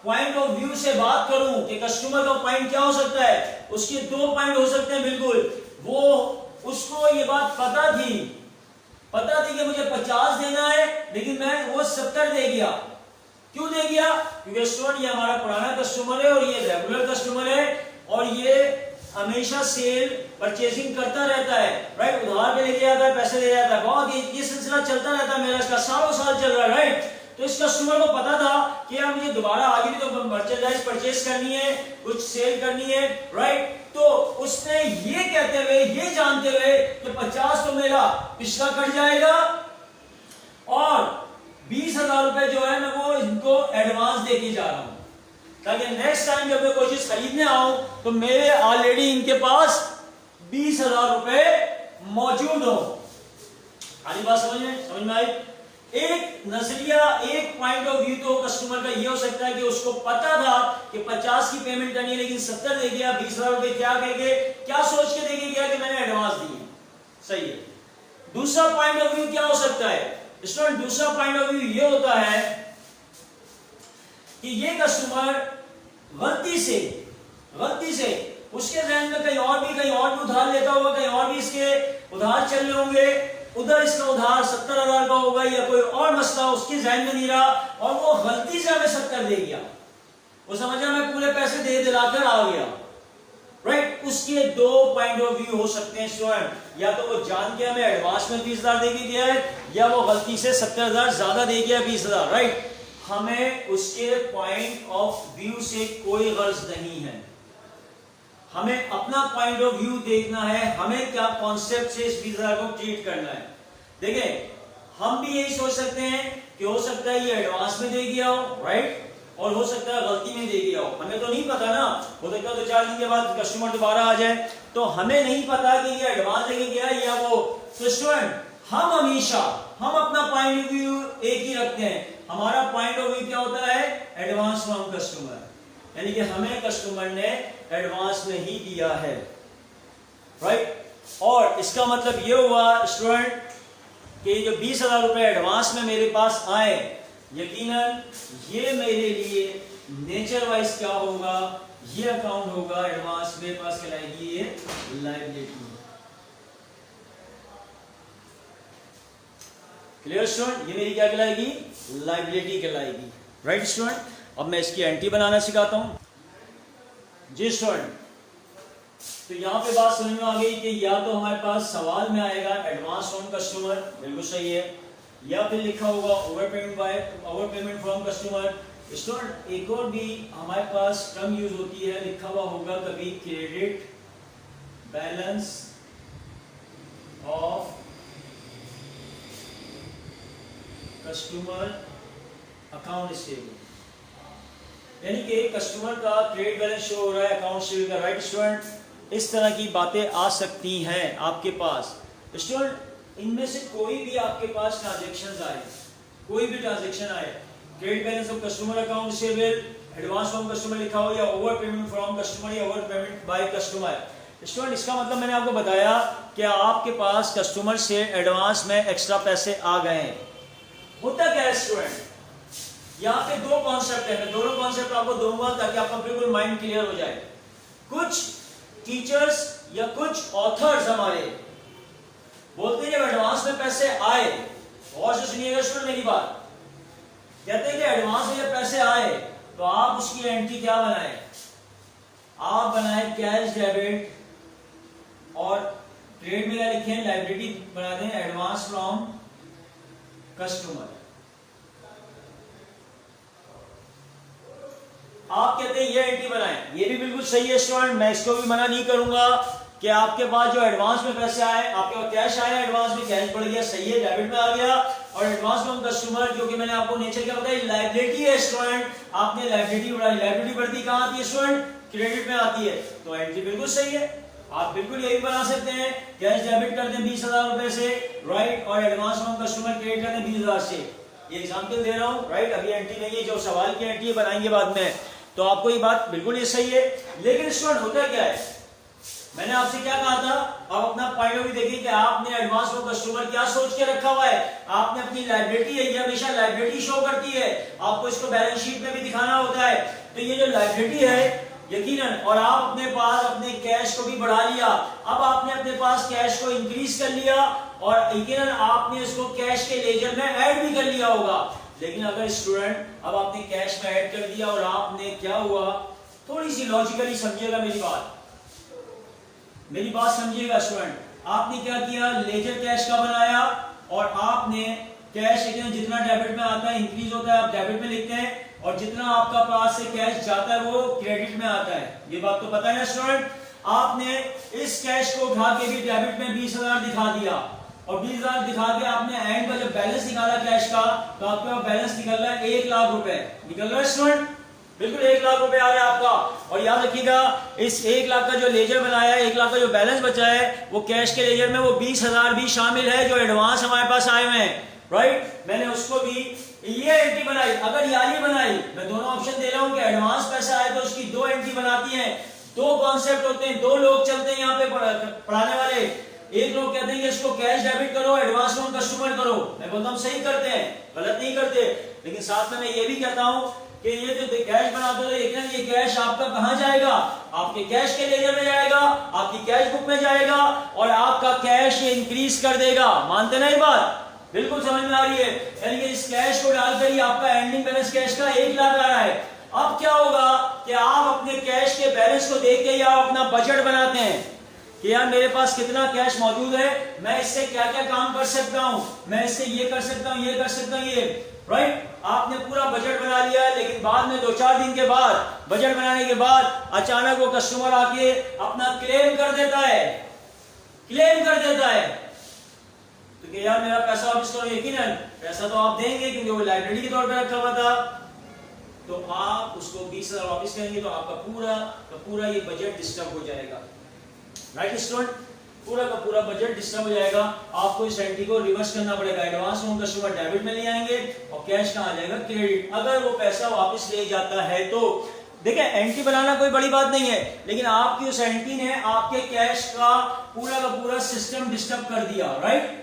पॉइंट ऑफ व्यू से बात करूं कि कस्टमर का पॉइंट क्या हो सकता है, उसके 2 पॉइंट हो सकते हैं बिल्कुल। वो उसको ये बात पता थी कि मुझे 50 देना है, लेकिन मैं वो 70 दे गया। क्यों दे गया, क्योंकि स्टूडेंट ये हमारा पुराना कस्टमर है और ये रेगुलर कस्टमर है और ये हमेशा सेल परचेसिंग करता रहता है, राइट। उधार पे लेके आता है, पैसे दे जाता है, बहुत ये सिलसिला चलता रहता है मेरा, इसका सालों साल चल रहा है, राइट। तो इस कस्टमर को पता था कि यार मुझे दोबारा आगे भी तो मर्चेंडाइज परचेस करनी है, कुछ सेल करनी है, राइट। तो उसने ये कहते हुए, ये जानते हुए कि 50 तो मेरा पिछला कट जाएगा और 20,000 रुपए जो है मैं वो इनको एडवांस देके जा रहा हूं, ताकि नेक्स्ट टाइम जब मैं कोई चीज खरीदने आऊं तो मेरे ऑलरेडी इनके पास 20,000 रुपए मौजूद हो। आनी बात समझ में आई? एक नजरिया, एक पॉइंट ऑफ व्यू तो कस्टमर का ये हो सकता है कि उसको पता था कि 50 की पेमेंट करनी है लेकिन 70 दे गया, 20,000 रुपए क्या कहेंगे, क्या सोच के देके गया कि मैंने एडवांस दिए, सही है। दूसरा पॉइंट ऑफ व्यू क्या हो सकता है स्टूडेंट? दूसरा पॉइंट ऑफ व्यू ये होता है कि ये कस्टमर गलती से उसके जहन में कहीं और भी उधार लेता होगा, कहीं और भी इसके उधार चल रहे होंगे, उधर इसका उधार 70,000 का होगा या कोई और मसला उसके जहन में नहीं रहा और वो गलती से हमें 70 दे गया, वो समझा मैं पूरे पैसे दे दिलाकर आ गया, राइट। उसके दो पॉइंट ऑफ व्यू हो सकते हैं स्टूडेंट, या तो वो जान के हमें एडवांस में 20,000 दे के गया है या वो गलती से 70,000 ज्यादा दे गया 20,000, राइट। हमें उसके पॉइंट ऑफ व्यू से कोई गर्ज नहीं है, हमें अपना पॉइंट ऑफ व्यू देखना है, हमें क्या कॉन्सेप्ट से इस 20,000 को ट्रीट करना है। देखिए हम भी यही सोच सकते हैं कि हो सकता है ये एडवांस में दे गया हो, राइट, और हो सकता है गलती में दे गया हो, हमें तो नहीं पता ना, हो सकता है 2-4 दिन के बाद कस्टमर दोबारा आ जाए, तो हमें नहीं पता कि ये एडवांस देके गया या वो। तो स्टूडेंट हम अपना पॉइंट ऑफ व्यू एक ही रखते हैं, हमारा पॉइंट ऑफ व्यू क्या होता है? एडवांस फ्रॉम कस्टमर, यानी कि हमें कस्टमर ने एडवांस में ही दिया है, राइट। और इसका मतलब ये हुआ स्टूडेंट कि जो 20,000 रुपए एडवांस में मेरे पास आए, यकीनन ये मेरे लिए नेचर वाइज क्या होगा, ये अकाउंट होगा एडवांस मेरे पास कहलाएगी ये लायबिलिटी। Clear student? ये मेरी क्या कहलाएगी? लायबिलिटी कहलाएगी, राइट स्टूडेंट। अब मैं इसकी एंट्री बनाना सिखाता हूं जी स्टूडेंट। तो यहाँ पे बात समझ में आ गई कि या तो हमारे पास सवाल में आएगा एडवांस फ्रॉम कस्टमर, बिल्कुल सही है, या फिर लिखा होगा over payment from customer. Student एक और भी हमारे पास टर्म यूज होती है, लिखा हुआ होगा कभी credit balance of customer account statement, यानी कि कस्टमर का क्रेडिट बैलेंस शो हो रहा है अकाउंट स्टेटमेंट का, राइट स्टूडेंट। इस तरह की बातें आ सकती हैं आपके पास स्टूडेंट। इनमें से कोई भी आपके पास ट्रांजैक्शन आए, कोई भी ट्रांजैक्शन आए, credit balance of customer account statement, advance from customer लिखा हो या ओवर पेमेंट फ्रॉम कस्टमर या over payment by customer, student इसका मतलब मैंने आपको बताया कि आपके पास कस्टमर से एडवांस में एक्स्ट्रा पैसे आ गए हैं। होता क्या है स्टूडेंट, यहाँ पे दो कॉन्सेप्ट है, मैं दोनों कॉन्सेप्ट आपको दूंगा ताकि आपका बिल्कुल माइंड क्लियर हो जाए। कुछ टीचर्स या कुछ ऑथर्स हमारे बोलते हैं जब एडवांस में पैसे आए, और से सुनिएगा स्टूडेंट मेरी बात, कहते हैं कि एडवांस में जब पैसे आए तो आप उसकी एंट्री क्या बनाए? आप बनाए कैश डेबिट और क्रेडिट में क्या लिखें? लायबिलिटी बना दें एडवांस फ्रॉम कस्टमर। आप कहते हैं ये एंट्री बनाएं, ये भी बिल्कुल सही है स्टूडेंट, मैं इसको भी मना नहीं करूंगा कि आपके पास जो एडवांस में पैसे आए, आपके पास कैश आया, एडवांस में कैश बढ़ गया, सही है, डेबिट में आ गया, और एडवांस फ्रॉम कस्टमर जो कि मैंने आपको नेचर क्या बताया, लायबिलिटी है स्टूडेंट, आपने लायबिलिटी बढ़ाई, लायबिलिटी बढ़ती कहां आती है स्टूडेंट? क्रेडिट में आती है, तो एंट्री बिल्कुल सही है, आप बिल्कुल यही बना सकते हैं, कैश डेबिट कर दें 20,000 रुपए से, राइट, और एडवांस फ्रॉम कस्टमर क्रेडिट कर दें 20,000 से। ये एग्जांपल दे रहा हूं, राइट, अभी एंट्री नहीं है, जो सवाल की एंट्री बनाएंगे बाद में, तो आपको ये बात बिल्कुल ये सही है। लेकिन स्टूडेंट होता क्या है, मैंने आपसे क्या कहा था, आप अपना पॉइंट ऑफ व्यू देखिए कि आपने एडवांस फ्रॉम कस्टमर क्या सोच के रखा हुआ है, आपने अपनी लायबिलिटी है, ये हमेशा लायबिलिटी शो करती है, आपको इसको बैलेंस शीट में भी दिखाना होता है, तो ये जो लायबिलिटी है यकीनन, और आप अपने पास अपने कैश को भी बढ़ा लिया, अब आपने अपने पास कैश को इंक्रीज कर लिया और यकीनन आपने इसको कैश के लेजर में ऐड भी कर लिया होगा। लेकिन अगर स्टूडेंट अब आपने कैश में ऐड कर दिया और आपने क्या हुआ, थोड़ी सी लॉजिकली समझिएगा मेरी बात समझिएगा स्टूडेंट, आपने क्या किया, लेजर कैश का बनाया और आपने कैश जितना डेबिट में आता है इंक्रीज होता है, आप डेबिट में लिखते हैं, और जितना आपका पास से कैश जाता है वो क्रेडिट में आता है। ये बात तो पता है ना स्टूडेंट। आपने इस कैश को उठा के भी डेबिट में 20,000 दिखा दिया, और 20,000 दिखा के आपने एंड में जब बैलेंस निकाला कैश का, तो आपका बैलेंस निकल रहा है 1 लाख रुपए निकल रहा है स्टूडेंट, बिल्कुल 1 लाख रुपए आ रहा है आपका। और याद रखिएगा इस 1 लाख का जो लेजर बनाया है, 1 लाख का जो बैलेंस बचा है, वो कैश के लेजर में वो 20,000 भी शामिल है जो एडवांस हमारे पास आए हुए हैं, राइट। मैंने उसको भी ये एंट्री बनाई, अगर याली बनाई, मैं दोनों ऑप्शन दे रहा हूं कि एडवांस पैसा आए तो उसकी 2 एंट्री बनाती हैं। 2 कॉन्सेप्ट होते हैं, 2 लोग चलते हैं यहाँ पे पढ़ाने वाले। एक लोग कहते हैं कि इसको कैश डेबिट करो, एडवांस लोन कस्टमर करो, मैं बोलता हूँ सही करते हैं, गलत नहीं करते। लेकिन साथ में मैं ये भी कहता हूँ कि ये जो कैश बनाते हो, ये कैश आपका कहाँ जाएगा, आपके कैश के लेजर में जाएगा, आपकी कैश बुक में जाएगा, और आपका कैश इंक्रीज कर देगा। मानते ना ये बात, बिल्कुल समझ में आ रही है। यानी कि इस कैश को डालकर ही आपका एंडिंग बैलेंस कैश का 1 लाख आ रहा है। अब क्या होगा कि आप अपने कैश के बैलेंस को देख के ही आप अपना बजट बनाते हैं कि यार मेरे पास कितना कैश मौजूद है, मैं इससे क्या क्या काम कर सकता हूं, मैं इससे ये कर सकता हूं, ये कर सकता हूं, ये, राइट। आपने पूरा बजट बना लिया, लेकिन बाद में 2-4 दिन के बाद, बजट बनाने के बाद अचानक वो कस्टमर आके अपना क्लेम कर देता है, तो कि यार मेरा पैसा वापस करो। यकीनन पैसा तो आप देंगे क्योंकि वो लाइब्रेरी के तौर पर रखा हुआ था, तो आप उसको 20,000 वापस करेंगे, तो आपका पूरा ये बजट डिस्टर्ब हो जाएगा, राइट स्टूडेंट। पूरा का पूरा बजट डिस्टर्ब हो जाएगा। आपको इस एंट्री को रिवर्स करना पड़ेगा। एडवांस लोन कस्टमर डेबिट में ले आएंगे और कैश कहाँ आ जाएगा, क्रेडिट। अगर वो पैसा वापस ले जाता है तो देखिए, एंट्री बनाना कोई बड़ी बात नहीं है, लेकिन आपकी उस एंट्री ने आपके कैश का पूरा सिस्टम डिस्टर्ब कर दिया, राइट।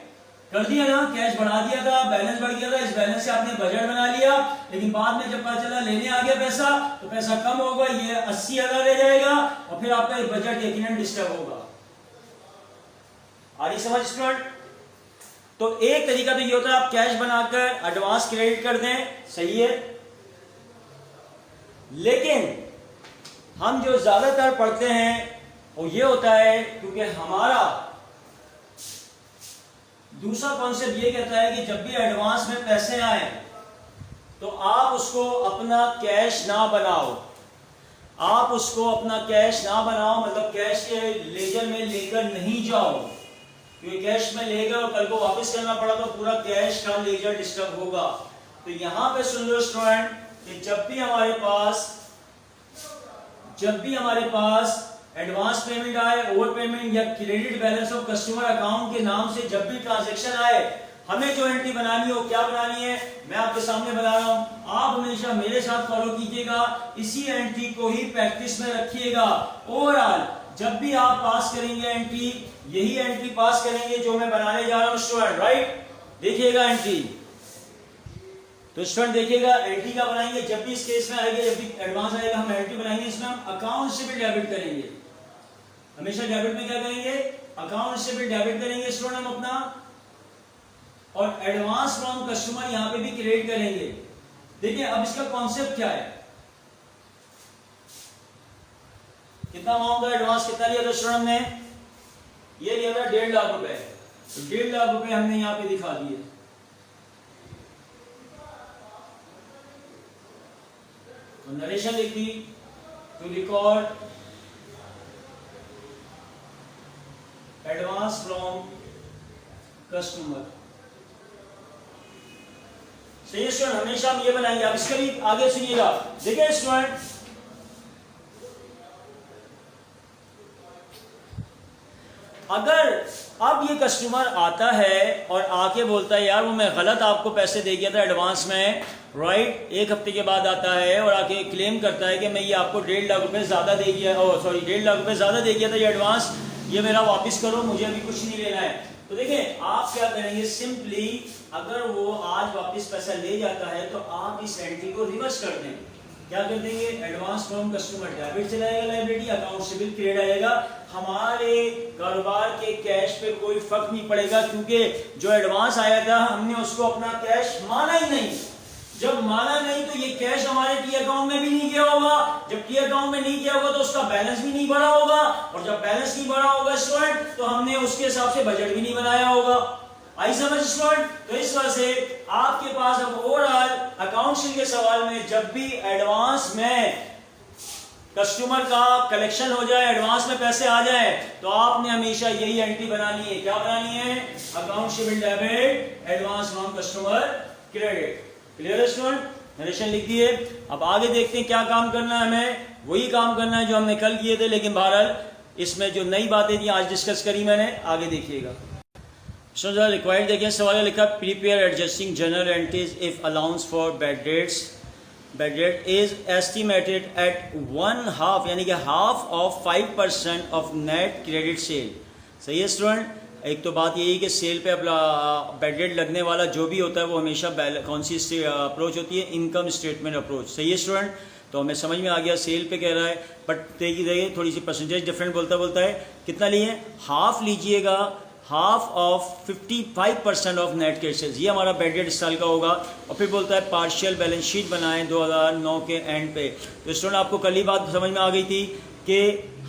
कर दिया ना, कैश बढ़ा दिया था, बैलेंस बढ़ गया था, इस बैलेंस से आपने बजट बना लिया, लेकिन बाद में जब पता चला लेने आ गया पैसा, तो पैसा कम होगा, ये 80,000 रह जाएगा, और फिर आपका बजट यकीनन डिस्टर्ब होगा। आ रही समझ स्टूडेंट। तो एक तरीका तो ये होता है आप कैश बनाकर एडवांस क्रेडिट कर दें, सही है। लेकिन हम जो ज्यादातर पढ़ते हैं वो ये होता है, क्योंकि हमारा दूसरा कॉन्सेप्ट ये कहता है कि जब भी एडवांस में पैसे आए तो आप उसको अपना कैश ना बनाओ, मतलब कैश के लेजर में लेकर नहीं जाओ, क्योंकि कैश में लेकर और कल को वापस करना पड़ा तो पूरा कैश का लेजर डिस्टर्ब होगा। तो यहां पे सुन लो स्टूडेंट कि जब भी हमारे पास एडवांस पेमेंट आए, ओवर पेमेंट या credit balance of customer account के नाम से जब भी ट्रांजैक्शन आए, हमें जो एंट्री बनानी हो, क्या बनानी है मैं आपके सामने बता रहा हूं। आप हमेशा मेरे साथ फॉलो कीजिएगा, इसी एंट्री को ही प्रैक्टिस में रखिएगा। ओवरऑल जब भी आप पास करेंगे एंट्री, यही एंट्री पास करेंगे जो मैं बनाने जा रहा हूं स्टूडेंट, राइट। देखिएगा एंट्री, तो स्टूडेंट देखिएगा एंट्री का बनाएंगे जब भी इस केस में आएगा, जब भी एडवांस आएगा हम एंट्री बनाएंगे, इसमें हम अकाउंट से भी डेबिट करेंगे। हमेशा डेबिट में क्या करेंगे, अकाउंट से भी डेबिट करेंगे स्टूडेंट हम अपना, और एडवांस फ्रॉम कस्टमर यहां पे भी क्रेडिट करेंगे। देखिए अब इसका कॉन्सेप्ट क्या है, कितना अमाउंट का एडवांस कितना लिया था स्टूडेंट ने, ये लिया था 1.5 लाख रुपए, तो 1.5 लाख रुपए हमने यहां पे दिखा दिए। तो नरेशन लिख दी, to record advance from customer. सही स्टूडेंट, हमेशा हम ये बनाएंगे। अब इसके भी आगे सुनिएगा, देखिए स्टूडेंट अगर अब ये कस्टमर आता है और आके बोलता है यार वो मैं गलत आपको पैसे दे गया था एडवांस में, राइट, 1 हफ्ते के बाद आता है और आके क्लेम करता है कि मैं ये आपको 1.5 लाख रुपए ज्यादा दे गया, 1.5 लाख रुपए ज्यादा दे गया था ये एडवांस, ये मेरा वापस करो, मुझे अभी कुछ नहीं लेना है। तो देखिए आप क्या करेंगे, सिंपली अगर वो आज वापस पैसा ले जाता है तो आप इस एंट्री को रिवर्स कर देंगे। क्या कर देंगे, एडवांस फ्रॉम कस्टमर डेबिट चला जाएगा लाइब्रेरी, अकाउंट से बिल क्रेडिट आएगा। हमारे कारोबार के कैश पे कोई फर्क नहीं पड़ेगा, क्योंकि जो एडवांस आया था हमने उसको अपना कैश माना ही नहीं। जब माना नहीं तो ये कैश हमारे टी अकाउंट में भी नहीं गया होगा, जब टी अकाउंट में नहीं गया होगा तो उसका बैलेंस भी नहीं बढ़ा होगा, और जब बैलेंस नहीं बढ़ा होगा स्टूडेंट तो हमने उसके हिसाब से बजट भी नहीं बनाया होगा। आई समझ स्टूडेंट? तो इस वजह से आपके पास अब ओवरऑल अकाउंट शीट के सवाल में जब भी एडवांस में कस्टमर का कलेक्शन हो जाए, एडवांस में पैसे आ जाए, तो आपने हमेशा यही एंट्री बनानी है। क्या बनानी है? Account sheet debit advance from customer credit. Clear है स्टूडेंट? नरेशन लिख दिए। अब आगे देखते हैं क्या काम करना है हमें। वही काम करना है जो हमने कल किए थे, लेकिन बहरहाल इसमें जो नई बातें थी आज डिस्कस करी मैंने। आगे देखिएगा स्टूडेंट, रिक्वायर्ड देखिए सवाल लिखा, prepare adjusting general entries if allowance for bad dates is estimated at 1/2 यानी कि half of 5% of net credit sale। सही है स्टूडेंट? एक तो बात यही कि सेल पे अपना बैड डेट लगने वाला जो भी होता है वो हमेशा कौन सी अप्रोच होती है? Income statement approach. सही है स्टूडेंट? तो हमें समझ में आ गया सेल पे कह रहा है, बट देखिए थोड़ी सी परसेंटेज डिफरेंट बोलता है। कितना लिए? हाफ लीजिएगा, half of 55% of net credit sales. ये हमारा बैड डेट इस साल का होगा। और फिर बोलता है पार्शियल बैलेंस शीट बनाएं 2009 के एंड पे। तो स्टूडेंट आपको कल ही बात समझ में आ गई थी कि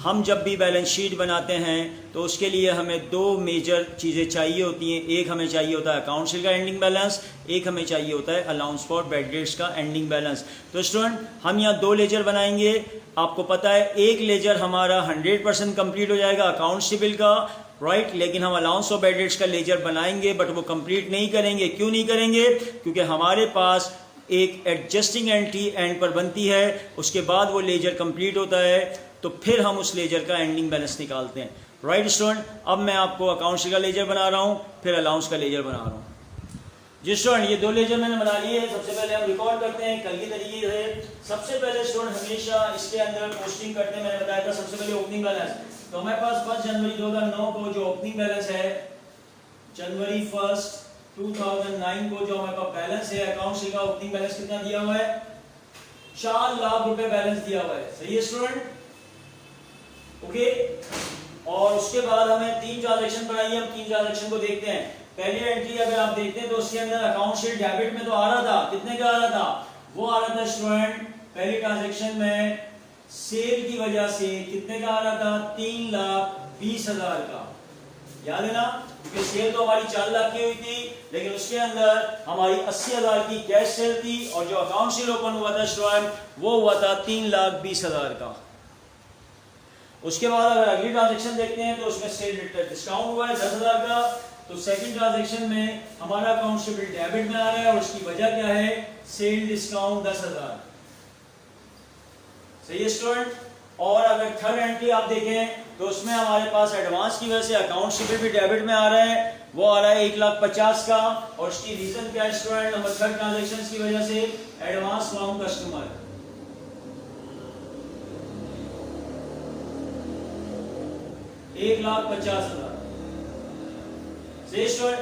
हम जब भी बैलेंस शीट बनाते हैं तो उसके लिए हमें दो मेजर चीज़ें चाहिए होती हैं। एक हमें चाहिए होता है अकाउंट शीट का एंडिंग बैलेंस, एक हमें चाहिए होता है अलाउंस फॉर बैड डेट्स का एंडिंग बैलेंस। तो स्टूडेंट हम यहाँ दो लेजर बनाएंगे। आपको पता है एक लेजर हमारा 100% कंप्लीट हो जाएगा अकाउंट सिबिल का, राइट, लेकिन हम अलाउंस ऑफ बैड डेट्स का लेजर बनाएंगे बट वो कंप्लीट नहीं करेंगे। क्यों नहीं करेंगे? क्योंकि हमारे पास एक एडजस्टिंग एंट्री एंड पर बनती है, उसके बाद वो लेजर कंप्लीट होता है, तो फिर हम उस लेजर का एंडिंग बैलेंस निकालते हैं। Right student? अब मैं आपको अकाउंट का लेजर बना रहा हूँ, फिर अलाउंस का लेजर बना रहा हूँ। जी स्टूडेंट, ये दो लेजर मैंने बना लिए। सबसे पहले हम रिकॉर्ड करते हैं कल के तरीके से। सबसे पहले स्टूडेंट हमेशा इसके अंदर पोस्टिंग करते हैं। मैंने बताया था सबसे पहले ओपनिंग बैलेंस। तो हमारे पास 1 जनवरी 2009 को जो ओपनिंग बैलेंस है, जनवरी 1 2009 को जो हमारे पास बैलेंस है अकाउंट का ओपनिंग बैलेंस कितना दिया हुआ है? 4 लाख रुपए बैलेंस दिया हुआ है। सही है स्टूडेंट? ओके। और उसके बाद हमें 3 ट्रांजैक्शन बनाइए। हम 3 ट्रांजैक्शन को देखते हैं। पहली एंट्री अगर आप देखते हैं तो उसके अंदर अकाउंट शीट डेबिट में तो आ रहा था, कितने का आ रहा था? वो आ रहा था स्टूडेंट पहली ट्रांजैक्शन में सेल की वजह से कितने का आ रहा था? 3,20,000 का। याद है ना? क्योंकि सेल तो हमारी 4 लाख की हुई थी, लेकिन उसके अंदर हमारी 80,000 की कैश सेल थी और जो अकाउंट शीट ओपन हुआ था स्टूडेंट वो हुआ था 3,20,000 का। उसके बाद अगर अगली ट्रांजैक्शन देखते हैं तो उसमें सेल डिस्काउंट हुआ है 10,000 का। तो सेकंड ट्रांजैक्शन में हमारा अकाउंट शीट डेबिट में आ रहा है और उसकी वजह क्या है? Sale discount 10,000। सही है स्टूडेंट? और अगर थर्ड एंट्री आप देखें तो उसमें हमारे पास एडवांस की वजह से अकाउंट शीट भी डेबिट में आ रहा है, वो आ रहा है 1,50,000 का। और उसकी रीजन क्या है स्टूडेंट? नंबर थर्ड ट्रांजैक्शन की वजह से एडवांस फ्रॉम कस्टमर 1,50,000।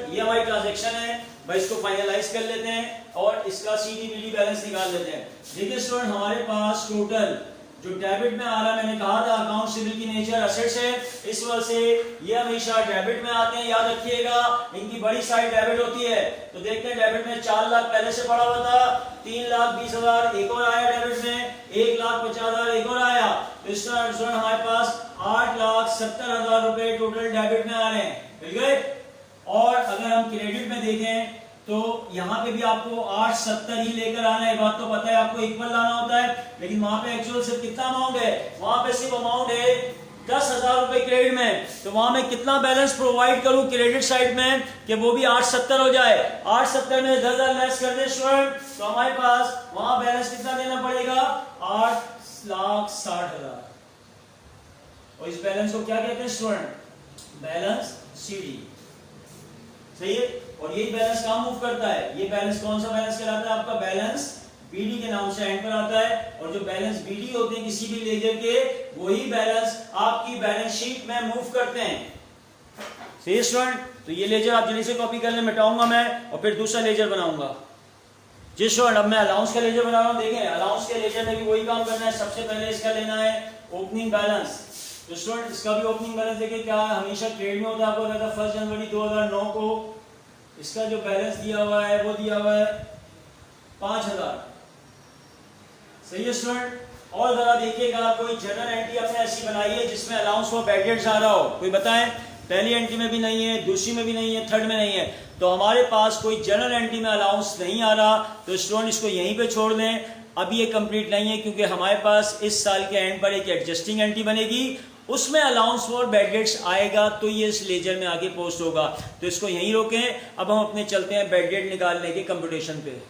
ये हमारी ट्रांजैक्शन है भाई, इसको फाइनलाइज कर लेते हैं और इसका सीडीबीडी बैलेंस निकाल लेते हैं। देखिए स्टूडेंट हमारे पास टोटल जो डेबिट में आ रहा है, मैंने कहा था अकाउंट सिबिल की नेचर असेट्स है, इस वजह से ये हमेशा डेबिट में आते हैं। याद रखिएगा इनकी बड़ी साइड डेबिट होती है। तो देखते हैं डेबिट में 4 लाख पहले से पड़ा हुआ था, 3,20,000 एक और आया डेबिट में, 1,50,000 एक और आया। तो इस तरह हमारे पास 8,70,000 रुपए टोटल डेबिट में आ रहे हैं। मिल गए? और अगर हम क्रेडिट में देखें तो यहाँ पे भी आपको 8,70 ही लेकर आना है। बात तो पता है आपको इक्वल लाना होता है, लेकिन वहां पे एक्चुअल सिर्फ कितना अमाउंट है? वहां पे सिर्फ अमाउंट है 10,000 रुपए क्रेडिट में। तो वहां मैं कितना बैलेंस प्रोवाइड करूं क्रेडिट साइड में कि वो भी 8,70 हो जाए? 8,70 में 10,000 लेस कर दे स्टूडेंट, तो हमारे पास वहां बैलेंस कितना देना पड़ेगा? 8,60,000। और इस बैलेंस को क्या कहते हैं स्टूडेंट? Balance CD. सही है? और यही बैलेंस कहां मूव करता है? ये बैलेंस कौन सा बैलेंस कहलाता है? आपका बैलेंस बीडी के नाम से एंड पर आता है। और जो बैलेंस बीडी होते हैं किसी भी लेजर के, वही बैलेंस आपकी बैलेंस शीट में मूव करते हैं। सही स्टूडेंट? तो ये लेजर आप जल्दी से कॉपी कर ले, मिटाऊंगा मैं और फिर दूसरा लेजर बनाऊंगा। जी स्टूडेंट, अब मैं अलाउंस का लेजर बना रहा हूं। देखें अलाउंस के लेजर में भी वही काम करना है। सबसे पहले इसका लेना है ओपनिंग बैलेंस। तो स्टूडेंट इसका भी ओपनिंग बैलेंस देखिए क्या हमेशा ट्रेड में होता है। आपको लगा था 1 जनवरी 2009 को इसका जो बैलेंस दिया हुआ है वो दिया हुआ है 5,000। सही है स्टूडेंट? और जरा देखिएगा कोई जनरल एंट्री आपने ऐसी बनाई है जिसमें अलाउंस फॉर बैड डेट्स आ रहा हो, कोई बताएं? पहली एंट्री में भी नहीं है, दूसरी में भी नहीं है, थर्ड में नहीं है, तो हमारे पास कोई जनरल एंट्री में अलाउंस नहीं आ रहा, तो स्टूडेंट इसको यहीं पे छोड़ दें। अभी ये कंप्लीट नहीं है क्योंकि हमारे पास इस साल के एंड पर एक एडजस्टिंग एंट्री बनेगी, उसमें अलाउंस फॉर बैड डेट्स आएगा, तो ये इस लेजर में आगे पोस्ट होगा, तो इसको यहीं रोकें। अब हम अपने चलते हैं बैड डेट निकालने के कंप्यूटेशन पे।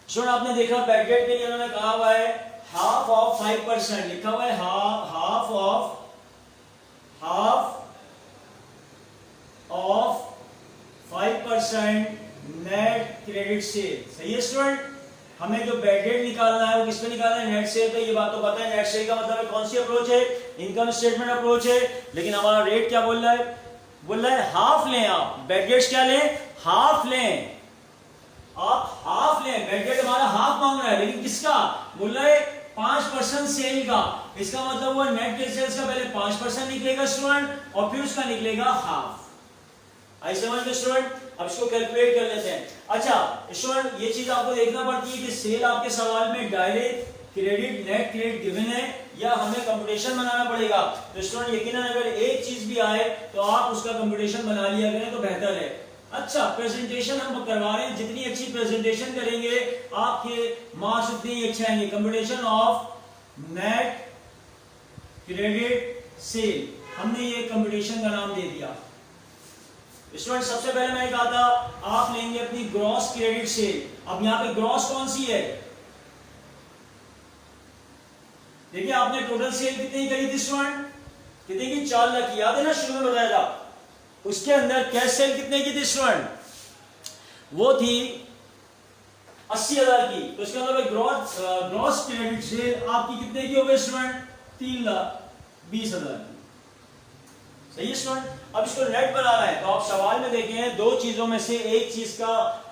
स्टूडेंट आपने देखा बैड डेट के लिए उन्होंने कहा हुआ है हाफ ऑफ 5%, लिखा हुआ है half of 5% net credit sale. सही है स्टूडेंट, हमें जो बैड डेट निकालना है वो किस पे निकालना है, नेट सेल पे। ये बात तो पता है, नेट सेल का मतलब है कौन सी अप्रोच है, इनकम स्टेटमेंट अप्रोच है, लेकिन हमारा रेट क्या बोल रहा है, बोल रहा है हाफ लें आप, बैड डेट्स क्या लें, हाफ लें, आप हाफ लें, बैड डेट हमारा हाफ मांग रहा है, लेकिन किसका बोल रहा है 5% सेल का, इसका मतलब वो नेट के सेल्स का पहले 5% निकलेगा स्टूडेंट और फिर उसका निकलेगा हाफ। आई समझ में स्टूडेंट, अब इसको कैलकुलेट कर लेते हैं। अच्छा स्टूडेंट ये चीज आपको देखना पड़ती है कि सेल आपके सवाल में direct credit net credit given है या हमें कंप्यूटेशन बनाना पड़ेगा। तो स्टूडेंट यकीनन अगर एक चीज भी आए तो आप उसका कंप्यूटेशन बना लिया करें तो बेहतर है। अच्छा प्रेजेंटेशन हम करवा रहे हैं, जितनी अच्छी प्रेजेंटेशन करेंगे आपके मार्क्स उतने ही अच्छे आएंगे। Computation of net credit sale, हमने ये कंप्यूटेशन का नाम दे दिया। स्टूडेंट सबसे पहले मैंने कहा था आप लेंगे अपनी ग्रॉस क्रेडिट सेल। अब यहां पे ग्रॉस कौन सी है, देखिए आपने टोटल सेल कितनी करी थी स्टूडेंट, कितनी की 4 लाख की, याद है ना शुरू में बताया था। उसके अंदर कैश सेल कितने की थी स्टूडेंट, वो थी 80,000 की, तो इसका मतलब ग्रॉस क्रेडिट सेल आपकी कितने की हो गई स्टूडेंट, 3,20,000 की। सही है स्टूडेंट, अब इसको नेट बनाना है तो आप सवाल में देखें दो चीजों में से एक चीज का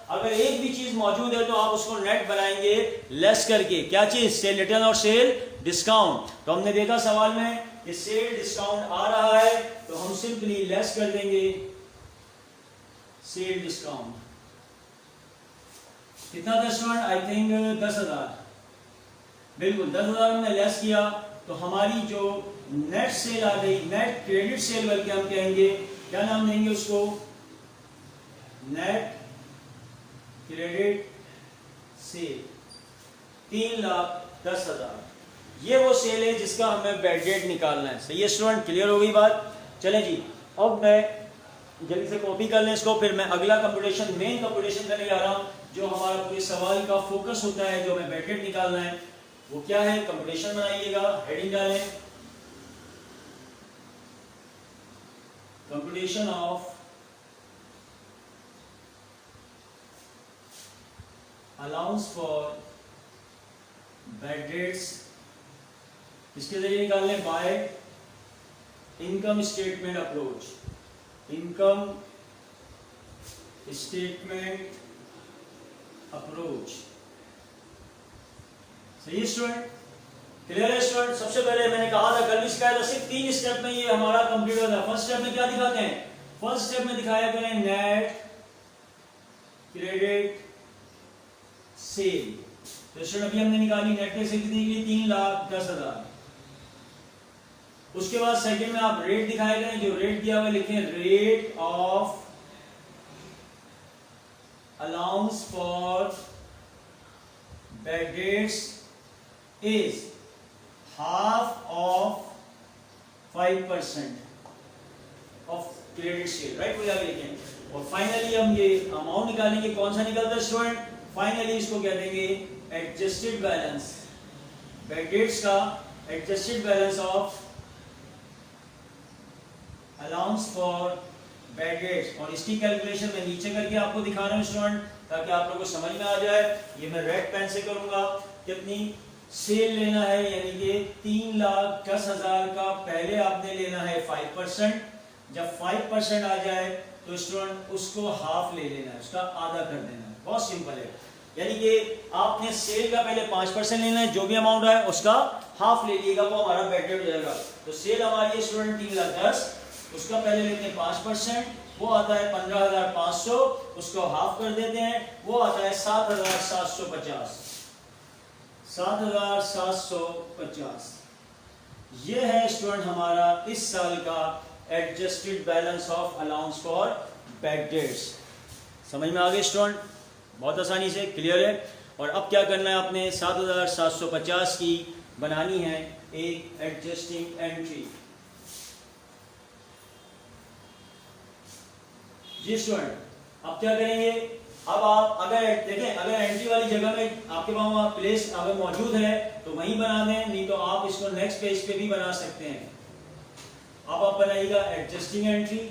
अगर एक भी चीज मौजूद है तो आप उसको नेट बनाएंगे लेस करके। क्या चीज, सेल रिटर्न और सेल डिस्काउंट। तो हमने देखा सवाल में कि सेल डिस्काउंट आ रहा है तो हम सिंपली लेस कर देंगे सेल डिस्काउंट। कितना था स्टूडेंट, आई थिंक 10,000, बिल्कुल 10,000 हमने लेस किया तो हमारी जो नेट सेल आ गई, नेट क्रेडिट सेल बल्कि हम कहेंगे, क्या नाम देंगे उसको, नेट क्रेडिट सेल 3,10,000। ये वो सेल है जिसका हमें बैड डेट निकालना है। सही है स्टूडेंट, क्लियर हो गई बात। चलें जी, अब मैं जल्दी से कॉपी कर लें इसको, फिर मैं अगला कंप्यूटेशन मेन कंप्यूटेशन करने जा रहा हूं जो हमारा पूरे सवाल का फोकस होता है, जो हमें बैड डेट निकालना है वो क्या है। कंप्यूटेशन बनाइएगा, हेडिंग डालें computation of allowance for bad debts, इसके जरिए निकालने by income statement approach, income statement approach. सही है स्टूडेंट, क्लियर है स्टूडेंट। सबसे पहले मैंने कहा था कल भी सिखाया था, सिर्फ 3 स्टेप में ये हमारा कंप्लीट होता है। फर्स्ट स्टेप में क्या दिखाते हैं, फर्स्ट स्टेप में दिखाया करें नेट क्रेडिट सेल। तो स्टूडेंट अभी हमने निकाली नेट क्रेडिट सेल कितनी निकली, 3,10,000। उसके बाद सेकंड में आप रेट दिखाया करें, जो रेट दिया हुआ लिखें rate of allowance for bad dates is half of 5% of credit sale, right, वो आगे लिखें। और फाइनली हम ये अमाउंट निकालेंगे, कौन सा निकलता है स्टूडेंट, फाइनली इसको कह देंगे एडजस्टेड बैलेंस, बैड डेट्स का adjusted balance of allowance for bad dates. और इसकी कैलकुलेशन मैं नीचे करके आपको दिखा रहा हूं स्टूडेंट ताकि आप लोगों को समझ में आ जाए। ये मैं रेड पेन से करूंगा, कितनी सेल लेना है, यानी कि 3,10,000 का पहले आपने लेना है 5%। जब 5% आ जाए तो स्टूडेंट उसको हाफ ले लेना है, उसका आधा कर देना है, बहुत सिंपल है। यानी कि आपने सेल का पहले 5% लेना है, जो भी अमाउंट है उसका हाफ ले लीजिएगा, वो हमारा बैड डेट हो जाएगा। तो सेल हमारी है स्टूडेंट 3,10,000, उसका पहले लेते हैं 5%, वो आता है 15,500, उसको हाफ कर देते हैं, वो आता है 7,750, 7,750। ये है स्टूडेंट हमारा इस साल का adjusted balance of allowance for bad dates. समझ में आ गए स्टूडेंट? बहुत आसानी से क्लियर है। और अब क्या करना है, आपने 7750 की बनानी है एक एडजस्टिंग एंट्री। जी स्टूडेंट, अब क्या करेंगे, अब आप अगर देखें, अगर एंट्री वाली जगह में आपके पास प्लेस अगर मौजूद है तो वहीं बना दें, नहीं तो आप इसको नेक्स्ट पेज पे भी बना सकते हैं। अब आप बनाइएगा एडजस्टिंग एंट्री,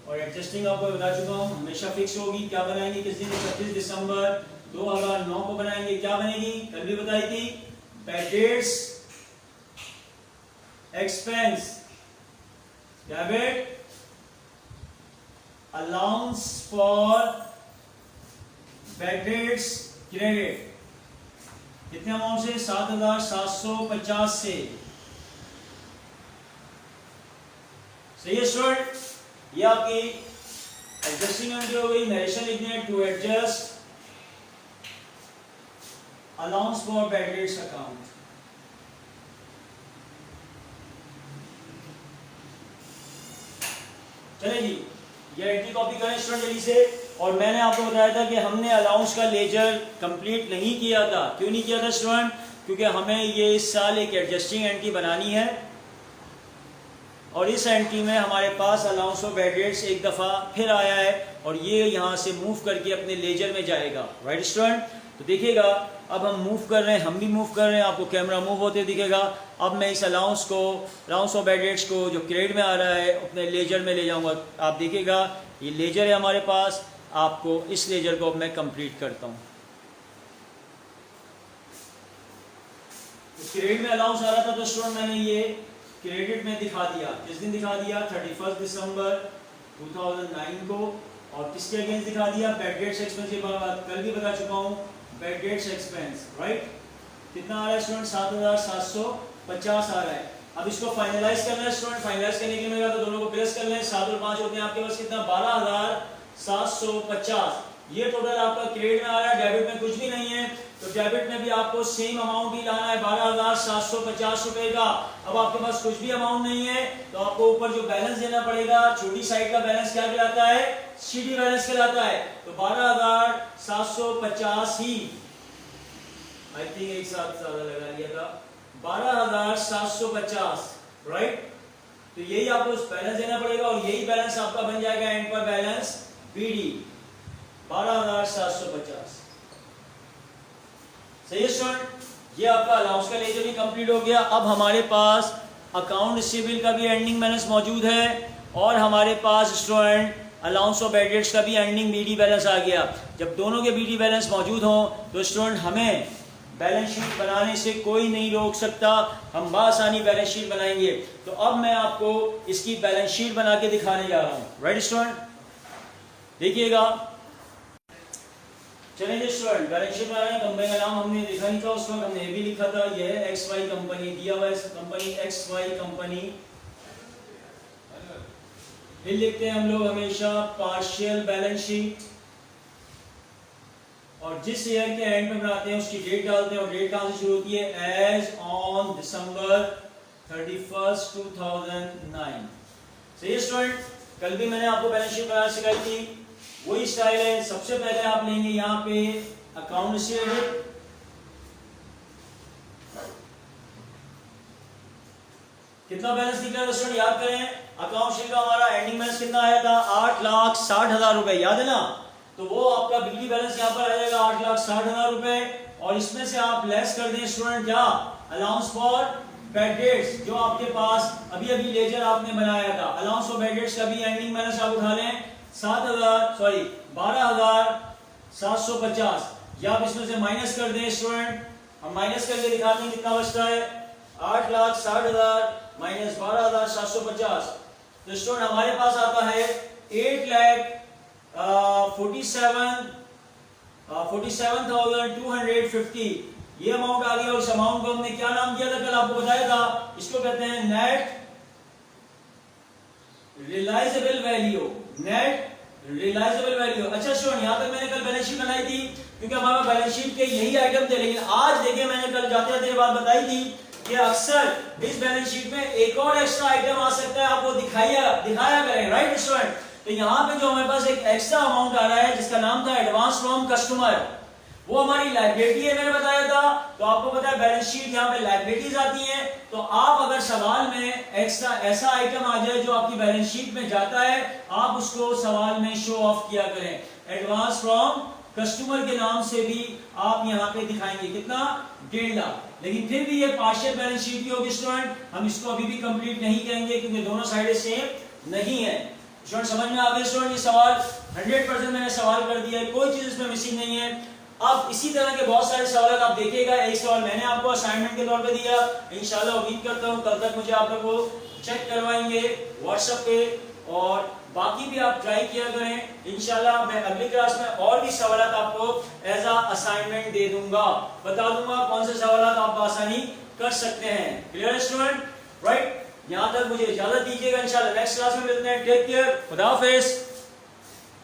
और एडजस्टिंग आपको बता चुका हूं हमेशा फिक्स होगी। क्या बनाएंगे, किस दिन, 31 दिसंबर 2009 को बनाएंगे। क्या बनेगी, कल भी बताई थी, bad debts expense debit allowance for bad dates credit. कितने अमाउंट से, 7750 से। सही है स्टूडेंट? ये आपकी एडजस्टिंग एंट्री हो गई। नरेशन लिखने हैं, to adjust allowance for bad debts account. चले जी, ये एंट्री कॉपी करें स्टूडेंट जल्दी से। और मैंने आपको बताया था कि हमने अलाउंस का लेजर कंप्लीट नहीं किया था। क्यों नहीं किया था स्टूडेंट? क्योंकि हमें ये इस साल एक एडजस्टिंग एंट्री बनानी है, और इस एंट्री में हमारे पास अलाउंस ऑफ बैड डेट्स एक दफ़ा फिर आया है, और ये यहाँ से मूव करके अपने लेजर में जाएगा। Right student? तो देखिएगा, अब हम मूव कर रहे हैं, हम भी मूव कर रहे हैं, आपको कैमरा मूव होते दिखेगा। अब मैं इस अलाउंस ऑफ बैड डेट्स को जो क्रेडिट में आ रहा है अपने लेजर में ले जाऊंगा। आप देखिएगा, ये लेजर है हमारे पास। आपको इस लेजर को अब मैं कंप्लीट करता हूँ। क्रेडिट में अलाउंस आ रहा था तो स्टूडेंट मैंने ये क्रेडिट में दिखा दिया। किस दिन दिखा दिया, 31 दिसंबर 2009 को। और किसके अगेंस्ट दिखा दिया, बैड डेट्स एक्सपेंस के बाद कल भी बता चुका हूँ, बैड डेट्स एक्सपेंस। राइट? कितना आ रहा है स्टूडेंट, 7750 आ रहा है। अब इसको फाइनलाइज करना है स्टूडेंट। फाइनलाइज करने के लिए तो दोनों को प्लस कर लें, 7 और 5 होते हैं आपके पास कितना, 12750। ये टोटल आपका क्रेडिट में आ रहा है, डेबिट में कुछ भी नहीं है। तो डेबिट में भी आपको सेम अमाउंट ही लाना है, 12750 रुपए का। अब आपके पास कुछ भी अमाउंट नहीं है तो आपको ऊपर जो बैलेंस देना पड़ेगा, छोटी साइड का बैलेंस क्या कहलाता है, सीडी बैलेंस कहलाता है। तो 12750 ही, आई थिंक एक साथ ज्यादा लगा लिया था, 12750। राइट? तो यही आपको बैलेंस देना पड़ेगा, और यही बैलेंस आपका बन जाएगा एंड पर बैलेंस बीडी 12750। सही है स्टूडेंट? ये आपका अलाउंस का लेजर भी कंप्लीट हो गया। अब हमारे पास अकाउंट रिसीवेबल का भी एंडिंग बैलेंस मौजूद है, और हमारे पास student allowance of bad debts का भी एंडिंग बीडी बैलेंस आ गया। जब दोनों के बीडी बैलेंस मौजूद हों तो स्टूडेंट हमें बैलेंस शीट बनाने से कोई नहीं रोक सकता, हम बआसानी बैलेंस शीट बनाएंगे। तो अब मैं आपको इसकी बैलेंस शीट बना के दिखाने जा रहा हूँ। Right student? देखिएगा, चलिए स्टूडेंट, बैलेंस शीट बनाने कंपनी का नाम हमने लिखा नहीं था उस वक्त, हमने ये भी लिखा था, यह है XY कंपनी, दिया हुआ है कंपनी XY कंपनी। फिर लिखते हैं हम लोग हमेशा पार्शियल बैलेंस शीट, और जिस ईयर के एंड में बनाते हैं उसकी डेट डालते हैं, और डेट कहां से शुरू होती है, एज ऑन दिसंबर 31, 2009। सही है स्टूडेंट? कल भी मैंने आपको बैलेंस शीट बनाना सिखाई थी, वही स्टाइल है। सबसे पहले आप लेंगे यहाँ पे अकाउंट रिसीवेबल, कितना बैलेंस निकला था स्टूडेंट, याद करें। अकाउंट शीट का हमारा एंडिंग बैलेंस कितना आया था, 8,60,000 रुपए, याद है ना। तो वो आपका बिजली बैलेंस यहाँ पर आ जाएगा 8,60,000 रुपए, और इसमें से आप लेस कर दें स्टूडेंट क्या, अलाउंस फॉर बैड डेट्स, जो आपके पास अभी अभी लेजर आपने बनाया था। अलाउंस फॉर बैड डेट्स का भी एंडिंग बैलेंस आप उठा लें, 12,750, या आप इसमें से माइनस कर दें स्टूडेंट। हम माइनस करके दिखाते हैं कितना बचता है, 8,60,000 माइनस 12,750। तो स्टूडेंट हमारे पास आता है 8,47,250। ये अमाउंट आ गया, और इस अमाउंट को हमने क्या नाम दिया था, कल आपको बताया था, इसको कहते हैं net realisable value. Net realisable value. अच्छा स्टूडेंट, यहां तक मैंने कल बैलेंस शीट बनाई थी, क्योंकि हमारा बैलेंस शीट के यही आइटम थे। लेकिन आज देखिए, मैंने कल जाते जाते बात बताई थी कि अक्सर इस बैलेंस शीट में एक और एक्स्ट्रा आइटम आ सकता है, आप वो दिखाया करें, राइट स्टूडेंट। तो यहाँ पे जो हमारे पास एक एक्स्ट्रा अमाउंट आ रहा है जिसका नाम था एडवांस फ्रॉम कस्टमर, वो हमारी लायबिलिटी है, मैंने बताया था। तो आपको पता है बैलेंस शीट यहाँ पे लायबिलिटीज आती है, तो आप अगर सवाल में एक्स्ट्रा ऐसा आइटम आ जाए जो आपकी बैलेंस शीट में जाता है, आप उसको सवाल में शो ऑफ किया करें। एडवांस फ्रॉम कस्टमर के नाम से भी आप यहाँ पे दिखाएंगे कितना, 1.5 लाख। लेकिन फिर भी ये पार्शियल बैलेंस शीट की होगी स्टूडेंट, हम इसको अभी भी कंप्लीट नहीं कहेंगे क्योंकि दोनों साइडें सेम नहीं है। स्टूडेंट समझ में आ गया स्टूडेंट, ये सवाल 100% मैंने सवाल कर दिया है, कोई चीज इसमें मिसिंग नहीं है। अब इसी तरह के बहुत सारे सवाल आप देखिएगा, एक सवाल मैंने आपको असाइनमेंट के तौर पे दिया, इंशाल्लाह उम्मीद करता हूँ कल तक मुझे आप लोग को चेक करवाएंगे व्हाट्सएप पे, और बाकी भी आप ट्राई किया करें। इंशाल्लाह मैं अगली क्लास में और भी सवाल आपको एज अ असाइनमेंट दे दूंगा, बता दूंगा कौन से सवाल आप आसानी कर सकते हैं। Clear student, right? यहाँ तक मुझे इजाजत दीजिएगा, इंशाल्लाह नेक्स्ट क्लास में मिलते हैं। टेक केयर, खुदा हाफिज।